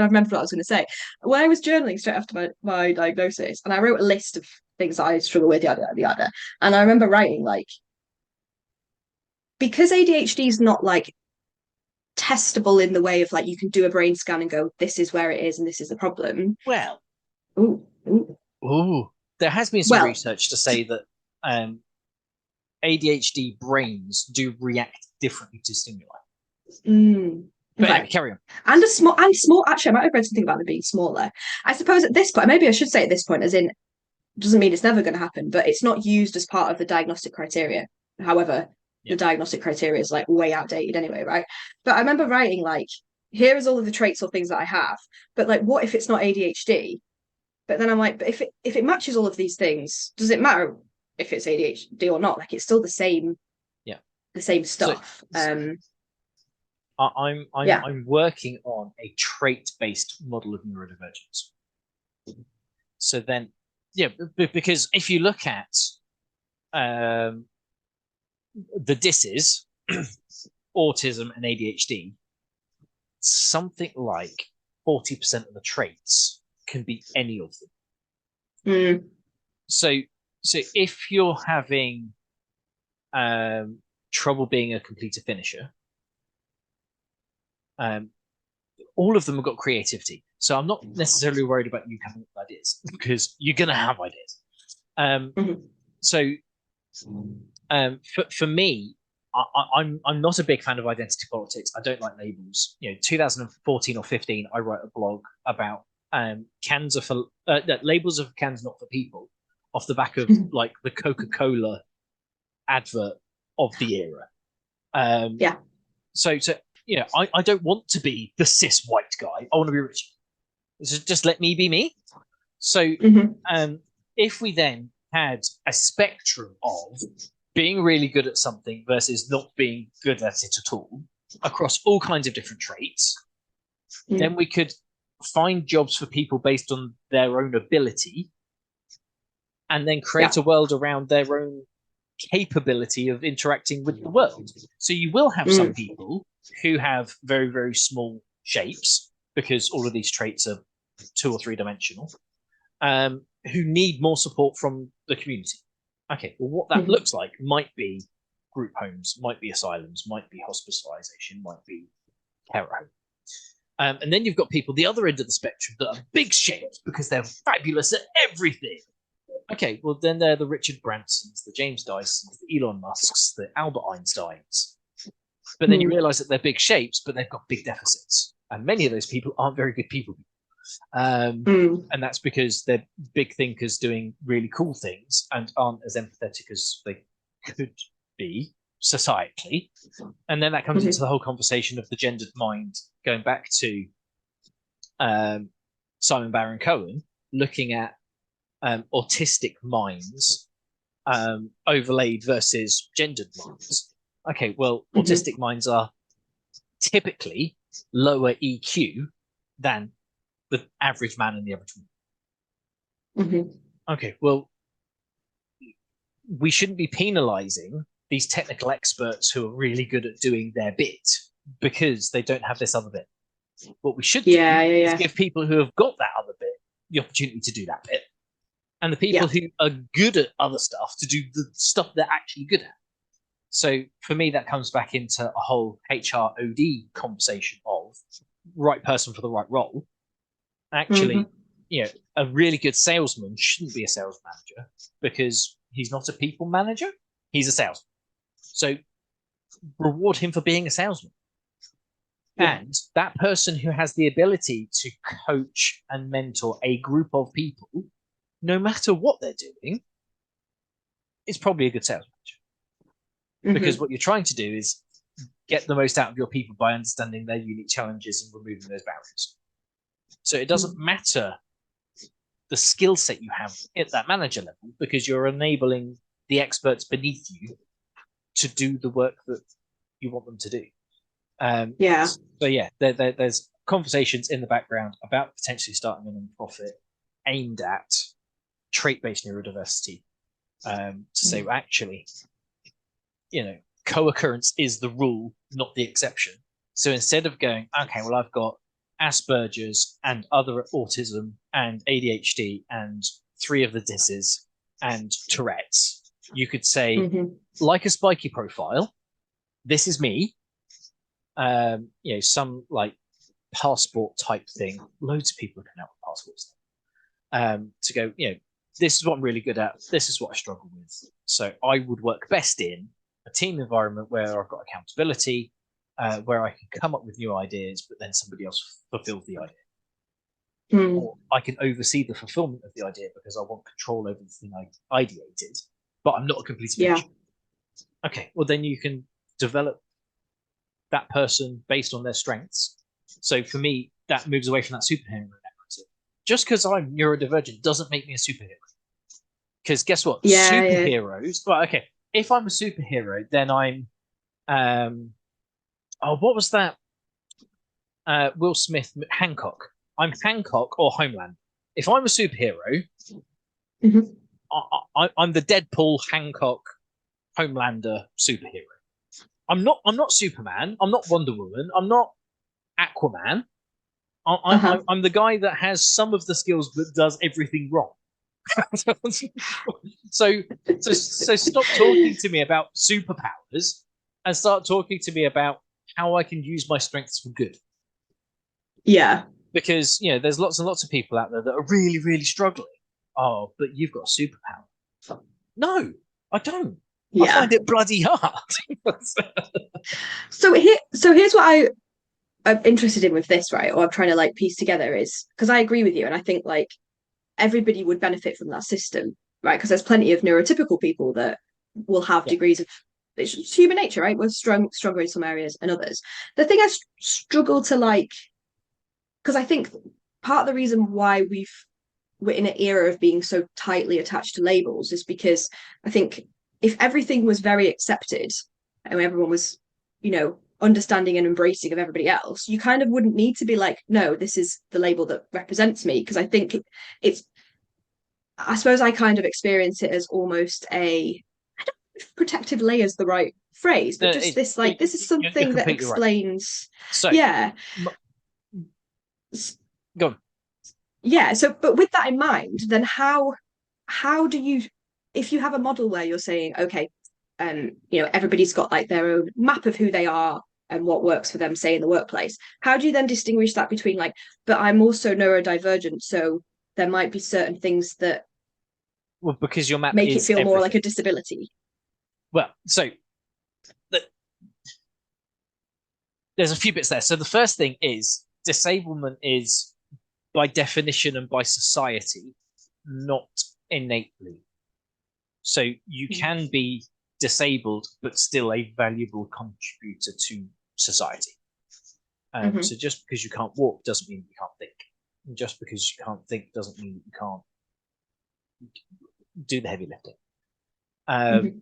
C: remember what I was going to say. When I was journaling straight after my diagnosis, and I wrote a list of things that I struggle with, yada yada yada. And I remember writing like, because ADHD is not like testable in the way of like you can do a brain scan and go, this is where it is and this is the problem.
B: Well,
C: ooh.
B: There has been some research to say that ADHD brains do react differently to stimuli. But anyway, carry on.
C: And small. Actually, I might have read something about them being smaller. I suppose at this point, maybe I should say at this point, as in, doesn't mean it's never going to happen, but it's not used as part of the diagnostic criteria. However, the diagnostic criteria is like way outdated anyway, right? But I remember writing like, here is all of the traits or things that I have, but like, what if it's not ADHD? But then I'm like, but if it matches all of these things, does it matter if it's ADHD or not? Like, it's still the same stuff.
B: I'm working on a trait-based model of neurodivergence. So then, because if you look at the DISs, autism and ADHD, something like 40% of the traits can be any of them. So if you're having trouble being a completer finisher, all of them have got creativity. So I'm not necessarily worried about you having ideas, because you're going to have ideas. So for me, I'm not a big fan of identity politics. I don't like labels. 2014 or 15, I wrote a blog about cans are for labels of cans not for people, off the back of like the Coca-Cola advert of the era. So I don't want to be the cis white guy. I want to be Richard. Just let me be me. So if we then had a spectrum of being really good at something versus not being good at it at all across all kinds of different traits, then we could find jobs for people based on their own ability and then create a world around their own capability of interacting with the world. So you will have some people who have very, very small shapes because all of these traits are 2 or 3 dimensional, who need more support from the community. Okay, well, what that looks like might be group homes, might be asylums, might be hospitalization, might be care home. And then you've got people the other end of the spectrum that are big shapes because they're fabulous at everything. Okay, well, then they're the Richard Bransons, the James Dysons, the Elon Musks, the Albert Einsteins. But then you realize that they're big shapes, but they've got big deficits. And many of those people aren't very good people. And that's because they're big thinkers doing really cool things and aren't as empathetic as they could be societally. And then that comes into the whole conversation of the gendered mind, going back to Simon Baron-Cohen, looking at autistic minds overlaid versus gendered minds. Okay, well, autistic minds are typically lower EQ than the average man and the average woman. Okay, well, we shouldn't be penalizing these technical experts who are really good at doing their bit because they don't have this other bit. What we should do is give people who have got that other bit the opportunity to do that bit, and the people who are good at other stuff to do the stuff they're actually good at. So for me, that comes back into a whole HROD conversation of right person for the right role. Actually, a really good salesman shouldn't be a sales manager because he's not a people manager. He's a salesman. So reward him for being a salesman. And that person who has the ability to coach and mentor a group of people, no matter what they're doing, is probably a good sales manager. Because what you're trying to do is get the most out of your people by understanding their unique challenges and removing those barriers. So it doesn't matter the skill set you have at that manager level because you're enabling the experts beneath you to do the work that you want them to do. So there's conversations in the background about potentially starting a non-profit aimed at trait-based neurodiversity to say, well, actually, co-occurrence is the rule, not the exception. So instead of going, okay, well, I've got Asperger's and other autism and ADHD and 3 of the disses and Tourette's, you could say, like a spiky profile, this is me. Some like passport type thing. Loads of people are coming out with passports. To go, this is what I'm really good at. This is what I struggle with. So I would work best in a team environment where I've got accountability, where I can come up with new ideas, but then somebody else fulfills the idea. Or I can oversee the fulfillment of the idea because I want control over the thing I ideated, but I'm not a complete finisher. Okay, well then you can develop that person based on their strengths. So for me, that moves away from that superhero narrative. Just because I'm neurodivergent doesn't make me a superhero. Because guess what? Superheroes. Well, okay. If I'm a superhero, then I'm. What was that? Will Smith, Hancock. I'm Hancock or Homeland. If I'm a superhero, I'm the Deadpool, Hancock, Homelander superhero. I'm not Superman. I'm not Wonder Woman. I'm not Aquaman. I'm the guy that has some of the skills but does everything wrong. so stop talking to me about superpowers and start talking to me about how I can use my strengths for good.
C: Yeah.
B: Because there's lots and lots of people out there that are really, really struggling. Oh, but you've got a superpower. No, I don't. I find it bloody hard.
C: So here's what I'm interested in with this, right? Or I'm trying to piece together is because I agree with you, and I think everybody would benefit from that system, right? Because there's plenty of neurotypical people that will have degrees of it's human nature, right? We're stronger in some areas and others. The thing I struggle to like, because I think part of the reason why we're in an era of being so tightly attached to labels is because I think if everything was very accepted and everyone was, understanding and embracing of everybody else, you kind of wouldn't need to be like, no, this is the label that represents me. Because I think I suppose I kind of experience it as almost I don't know if protective layer is the right phrase, but just this is something that explains.
B: Right. So
C: yeah.
B: Go on.
C: Yeah. So, but with that in mind, then how do you, if you have a model where you're saying, okay, everybody's got like their own map of who they are and what works for them, say in the workplace, how do you then distinguish that between like, but I'm also neurodivergent, so there might be certain things that
B: because your map
C: make
B: is
C: it feel
B: everything.
C: more like a disability?
B: Well, so there's a few bits there. So the first thing is disablement is by definition and by society not innately. So you can be disabled but still a valuable contributor to society. So just because you can't walk doesn't mean you can't think. And just because you can't think doesn't mean you can't do the heavy lifting.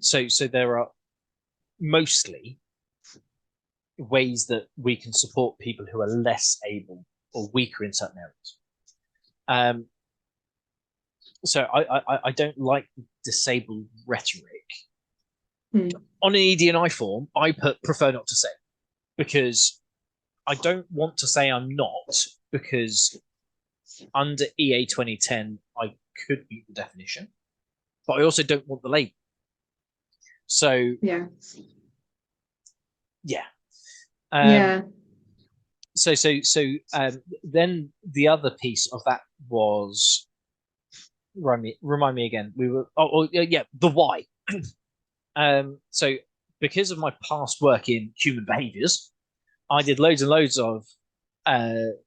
B: So there are mostly ways that we can support people who are less able or weaker in certain areas. So I don't like disabled rhetoric. On an ED&I form, I prefer not to say, because I don't want to say I'm not, because under EA 2010 I could meet the definition, but I also don't want the label. So
C: yeah.
B: So then the other piece of that was remind me again. We were the why. So because of my past work in human behaviors, I did loads and loads of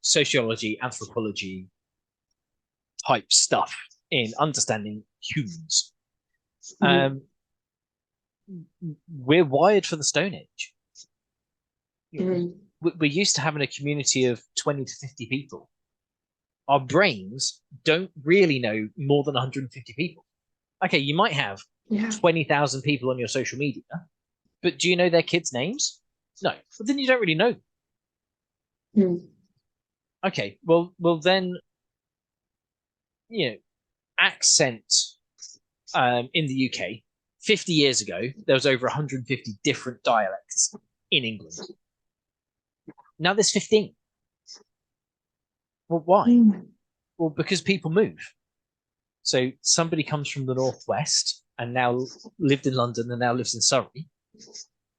B: sociology, anthropology type stuff in understanding humans. We're wired for the Stone Age. We're used to having a community of 20 to 50 people. Our brains don't really know more than 150 people. Okay, you might have 20,000 people on your social media, but do you know their kids' names? No. But then you don't really know them. Okay, well then, accent in the UK, 50 years ago, there was over 150 different dialects in England. Now there's 15. Well, why? Well, because people move. So somebody comes from the Northwest and now lived in London and now lives in Surrey.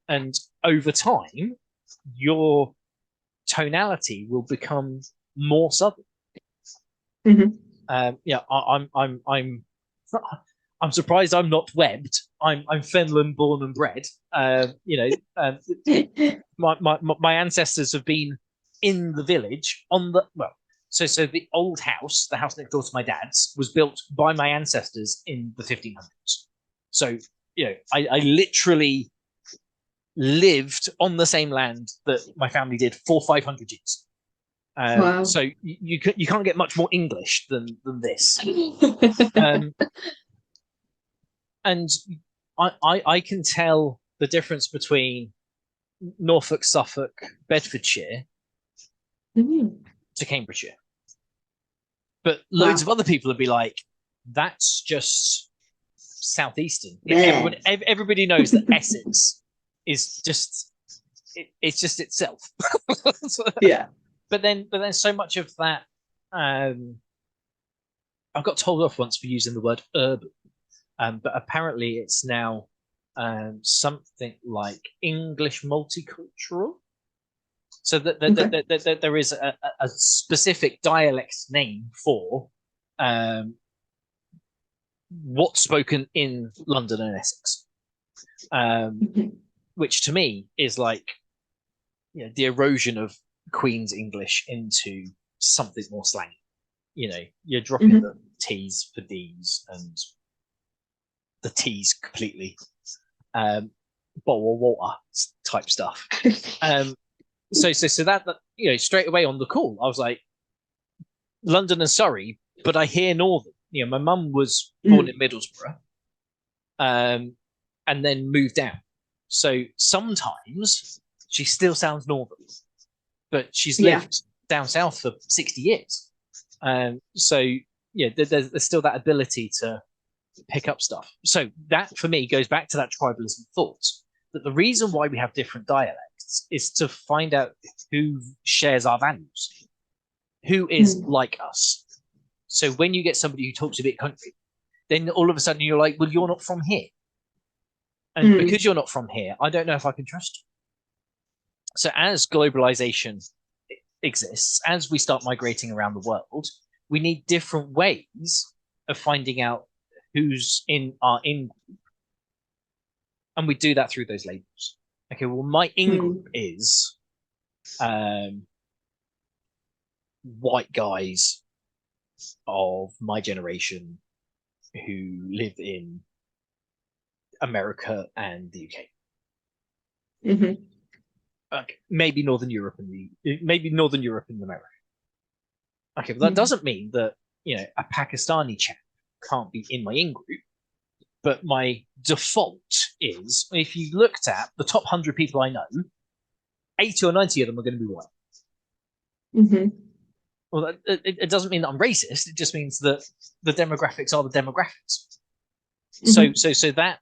B: And over time, your tonality will become more Southern. I'm surprised I'm not webbed. I'm Fenland born and bred. My ancestors have been in the village so the old house, the house next door to my dad's, was built by my ancestors in the 1500s. So I literally lived on the same land that my family did for 500 years. Wow. So you can't get much more English than this. And I can tell the difference between Norfolk, Suffolk, Bedfordshire to Cambridgeshire. But loads of other people would be like, that's just southeastern. Everybody knows that Essex is just it's just itself. But then so much of that I got told off once for using the word urban. But apparently it's now something like English multicultural. So that there is a specific dialect name for what's spoken in London and Essex, which to me is like the erosion of Queen's English into something more slangy. You're dropping the T's for D's and the T's completely. bottle of water type stuff. So that straight away on the call, I was like, London and Surrey, but I hear Northern. My mum was born in Middlesbrough, and then moved down. So sometimes she still sounds Northern, but she's lived down south for 60 years. So there's still that ability to pick up stuff. So that for me goes back to that tribalism thought, that the reason why we have different dialects is to find out who shares our values, who is like us. So when you get somebody who talks a bit country, then all of a sudden you're like, well, you're not from here. And because you're not from here, I don't know if I can trust you. So as globalization exists, as we start migrating around the world, we need different ways of finding out who's in our in group. And we do that through those labels. Okay, well, my in group is white guys of my generation who live in America and the UK. Okay, maybe Northern Europe and America. Okay, but that doesn't mean that a Pakistani chap can't be in my in group. But my default is, if you looked at the top 100 people I know, 80 or 90 of them are going to be white. Well, it doesn't mean that I'm racist. It just means that the demographics are the demographics. So that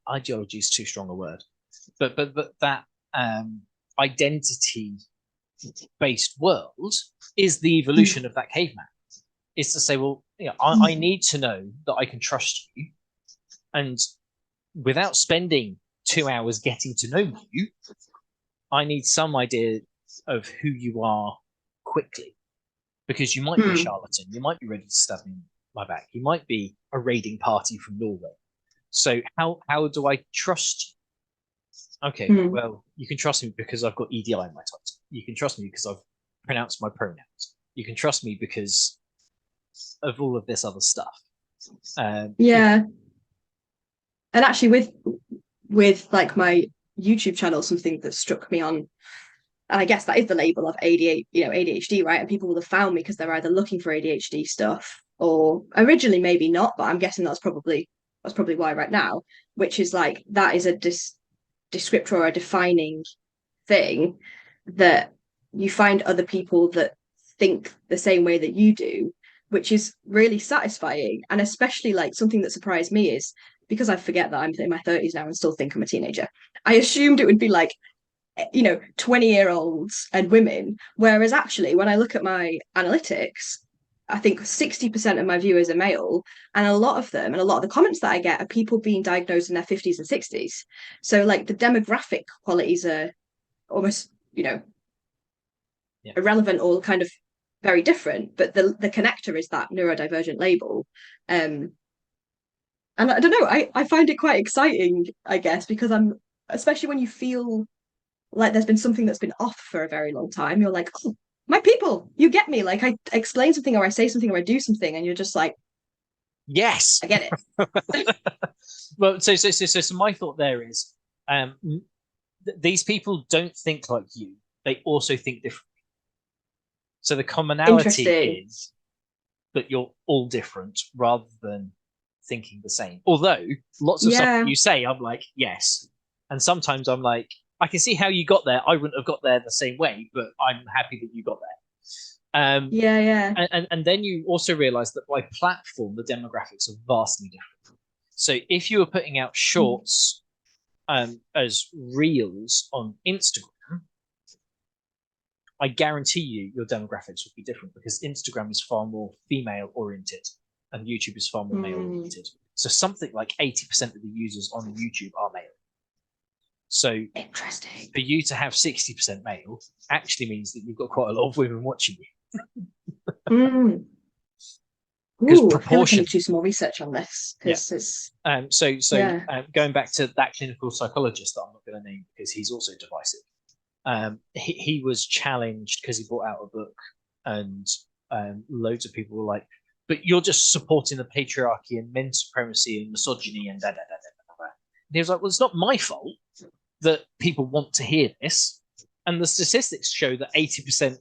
B: ideology is too strong a word, but that identity-based world is the evolution of that caveman. Is to say, well, I need to know that I can trust you, and without spending 2 hours getting to know you, I need some idea of who you are quickly, because you might be a charlatan, you might be ready to stab me in my back, you might be a raiding party from Norway. So how do I trust you? Okay, well, you can trust me because I've got EDI in my title. You can trust me because I've pronounced my pronouns. You can trust me because of all of this other stuff.
C: And actually with like my YouTube channel, something that struck me on, and I guess that is the label of ADHD, right? And people will have found me because they're either looking for ADHD stuff, or originally maybe not, but I'm guessing that's probably why right now, which is like, that is a descriptor or a defining thing, that you find other people that think the same way that you do, which is really satisfying. And especially, like, something that surprised me is, because I forget that I'm in my 30s now and still think I'm a teenager, I assumed it would be like 20-year-olds and women, whereas actually when I look at my analytics, I think 60% of my viewers are male, and a lot of the comments that I get are people being diagnosed in their 50s and 60s. So like the demographic qualities are almost irrelevant, or kind of very different, but the connector is that neurodivergent label. And I don't know, I find it quite exciting, I guess, because especially when you feel like there's been something that's been off for a very long time, you're like, oh, my people, you get me. Like, I explain something, or I say something, or I do something, and you're just like,
B: yes,
C: I get it.
B: Well, so my thought there is, these people don't think like you, they also think differently. So the commonality is that you're all different rather than thinking the same. Although lots of stuff you say, I'm like, yes. And sometimes I'm like, I can see how you got there. I wouldn't have got there the same way, but I'm happy that you got there. And then you also realize that by platform, the demographics are vastly different. So if you were putting out shorts as reels on Instagram, I guarantee you your demographics would be different, because Instagram is far more female oriented and YouTube is far more male oriented. So something like 80% of the users on YouTube are male. So
C: interesting.
B: For you to have 60% male actually means that you've got quite a lot of women watching you.
C: Ooh, proportion. I feel like I need to do some more research on this, because it's
B: going back to that clinical psychologist that I'm not going to name because he's also divisive. He was challenged because he brought out a book, and loads of people were like, but you're just supporting the patriarchy and men's supremacy and misogyny and da da da da da. And he was like, well, it's not my fault that people want to hear this. And the statistics show that 80%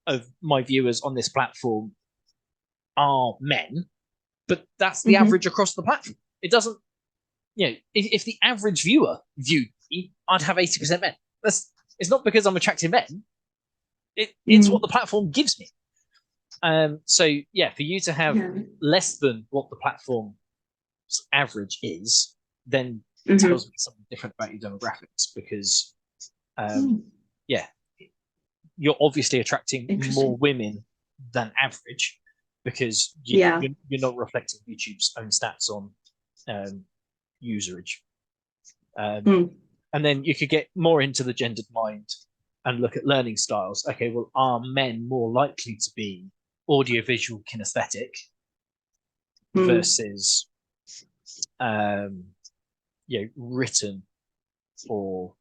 B: of my viewers on this platform are men, but that's the average across the platform. It doesn't, if the average viewer viewed me, I'd have 80% men. It's not because I'm attracting men. It's what the platform gives me. So yeah, for you to have less than what the platform's average is, then it tells me something different about your demographics, because you're obviously attracting more women than average, because you're not reflecting YouTube's own stats on userage. And then you could get more into the gendered mind and look at learning styles. Okay, well, are men more likely to be audiovisual kinesthetic versus written or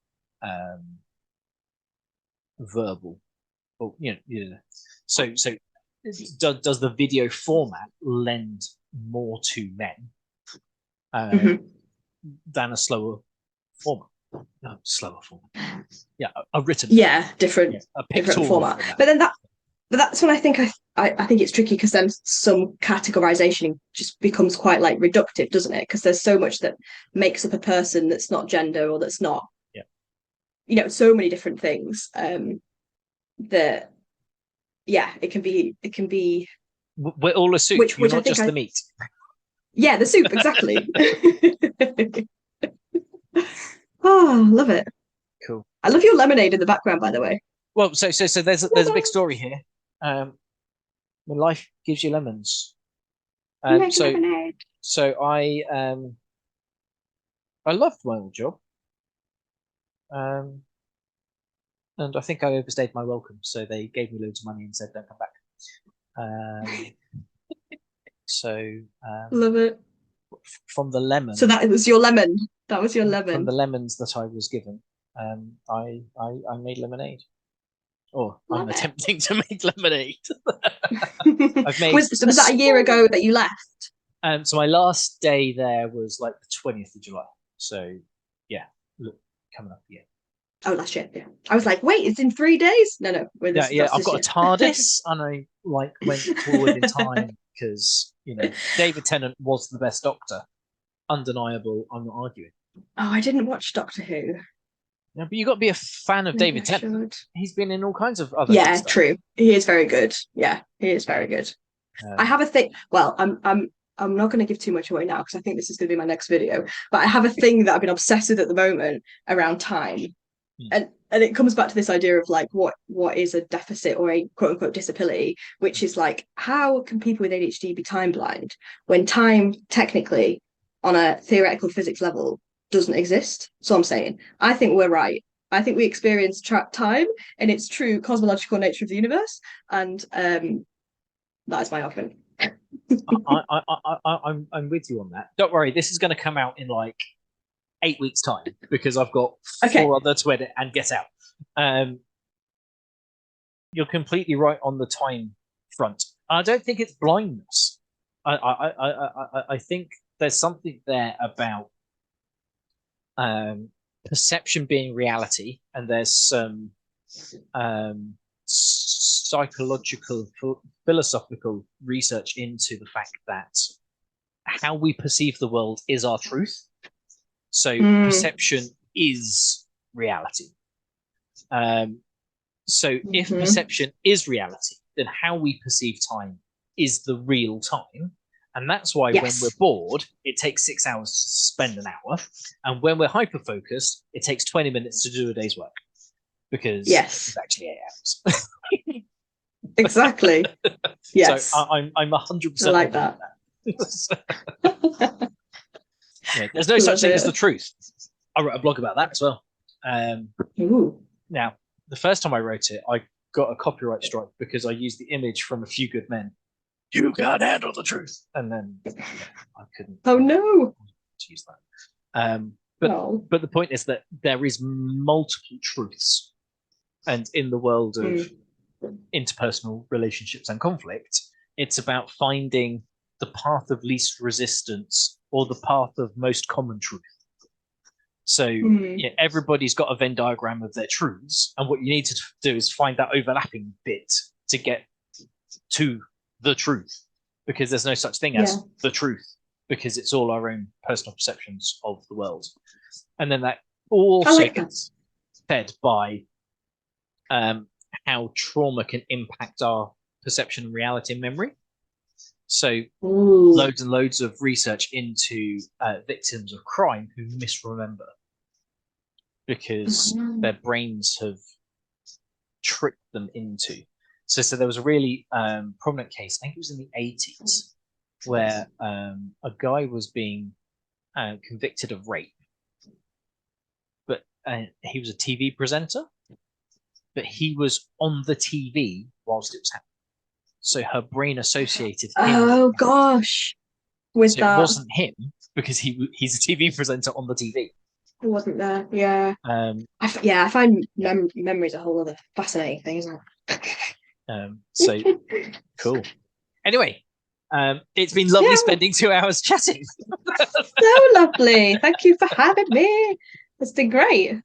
B: verbal? Or so does the video format lend more to men than a slower format? No, slower format. Yeah, a written.
C: Yeah, different format.
B: But
C: that's when I think it's tricky, because then some categorization just becomes quite like reductive, doesn't it? Because there's so much that makes up a person that's not gender, or that's not, so many different things. That it can be.
B: We're all a soup.
C: Which
B: You're
C: I
B: not
C: think
B: just the meat.
C: Yeah, the soup, exactly. Oh, love it.
B: Cool.
C: I love your lemonade in the background, by the way.
B: Well, so there's a big story here. When life gives you lemons.
C: Lemonade.
B: So I loved my old job. And I think I overstayed my welcome, so they gave me loads of money and said, "Don't come back."
C: Love it.
B: From the lemon.
C: So that was your lemon. That was your lemon.
B: From the lemons that I was given, I made lemonade. Or I'm attempting to make lemonade. I've made.
C: Was that a year ago that you left?
B: So my last day there was like the 20th of July. So yeah, look, coming up again.
C: Oh, last year. Yeah. I was like, wait, it's in 3 days? No.
B: I've got a TARDIS, and I went forward in time because David Tennant was the best Doctor. Undeniable. I'm not arguing.
C: Oh, I didn't watch Doctor Who.
B: No, but you got to be a fan of David Tennant. He's been in all kinds of other.
C: Yeah, true. He is very good. Yeah, he is very good. I have a thing. Well, I'm not going to give too much away now, because I think this is going to be my next video. But I have a thing that I've been obsessed with at the moment around time, and it comes back to this idea of like what is a deficit or a quote unquote disability, which is like, how can people with ADHD be time blind when time technically, on a theoretical physics level, doesn't exist? So I'm saying, I think we're right. I think we experience time in its true cosmological nature of the universe, and that is my argument.
B: I'm with you on that. Don't worry, this is going to come out in like 8 weeks' time, because I've got 4 other to edit and get out. You're completely right on the time front. I don't think it's blindness. I think there's something there about perception being reality, and there's some psychological, philosophical research into the fact that how we perceive the world is our truth. So perception is reality. So if perception is reality, then how we perceive time is the real time. And that's why when we're bored, it takes 6 hours to spend an hour. And when we're hyper-focused, it takes 20 minutes to do a day's work. Because it's actually 8 hours.
C: Exactly. Yes.
B: So I'm 100%
C: I like that.
B: There's no such thing as the truth. I wrote a blog about that as well. Now, the first time I wrote it, I got a copyright strike because I used the image from A Few Good Men. You can't handle the truth. And then I couldn't.
C: Oh, no.
B: Use that. But the point is that there is multiple truths. And in the world of interpersonal relationships and conflict, It's about finding the path of least resistance or the path of most common truth. So yeah, everybody's got a Venn diagram of their truths, and what you need to do is find that overlapping bit to get to the truth, because there's no such thing as the truth, because it's all our own personal perceptions of the world. And then that also gets fed by how trauma can impact our perception, reality, and memory. So loads and loads of research into victims of crime who misremember because their brains have tricked them into. So there was a really prominent case, I think it was in the 80s, where a guy was being convicted of rape. But he was a TV presenter, but he was on the TV whilst it was happening. So her brain associated him.
C: Oh gosh, with that.
B: It wasn't him because he's a TV presenter on the TV.
C: He wasn't there. Yeah. I find memories a whole other fascinating thing, isn't it?
B: So cool. Anyway, it's been lovely spending 2 hours chatting.
C: So lovely. Thank you for having me. It's been great.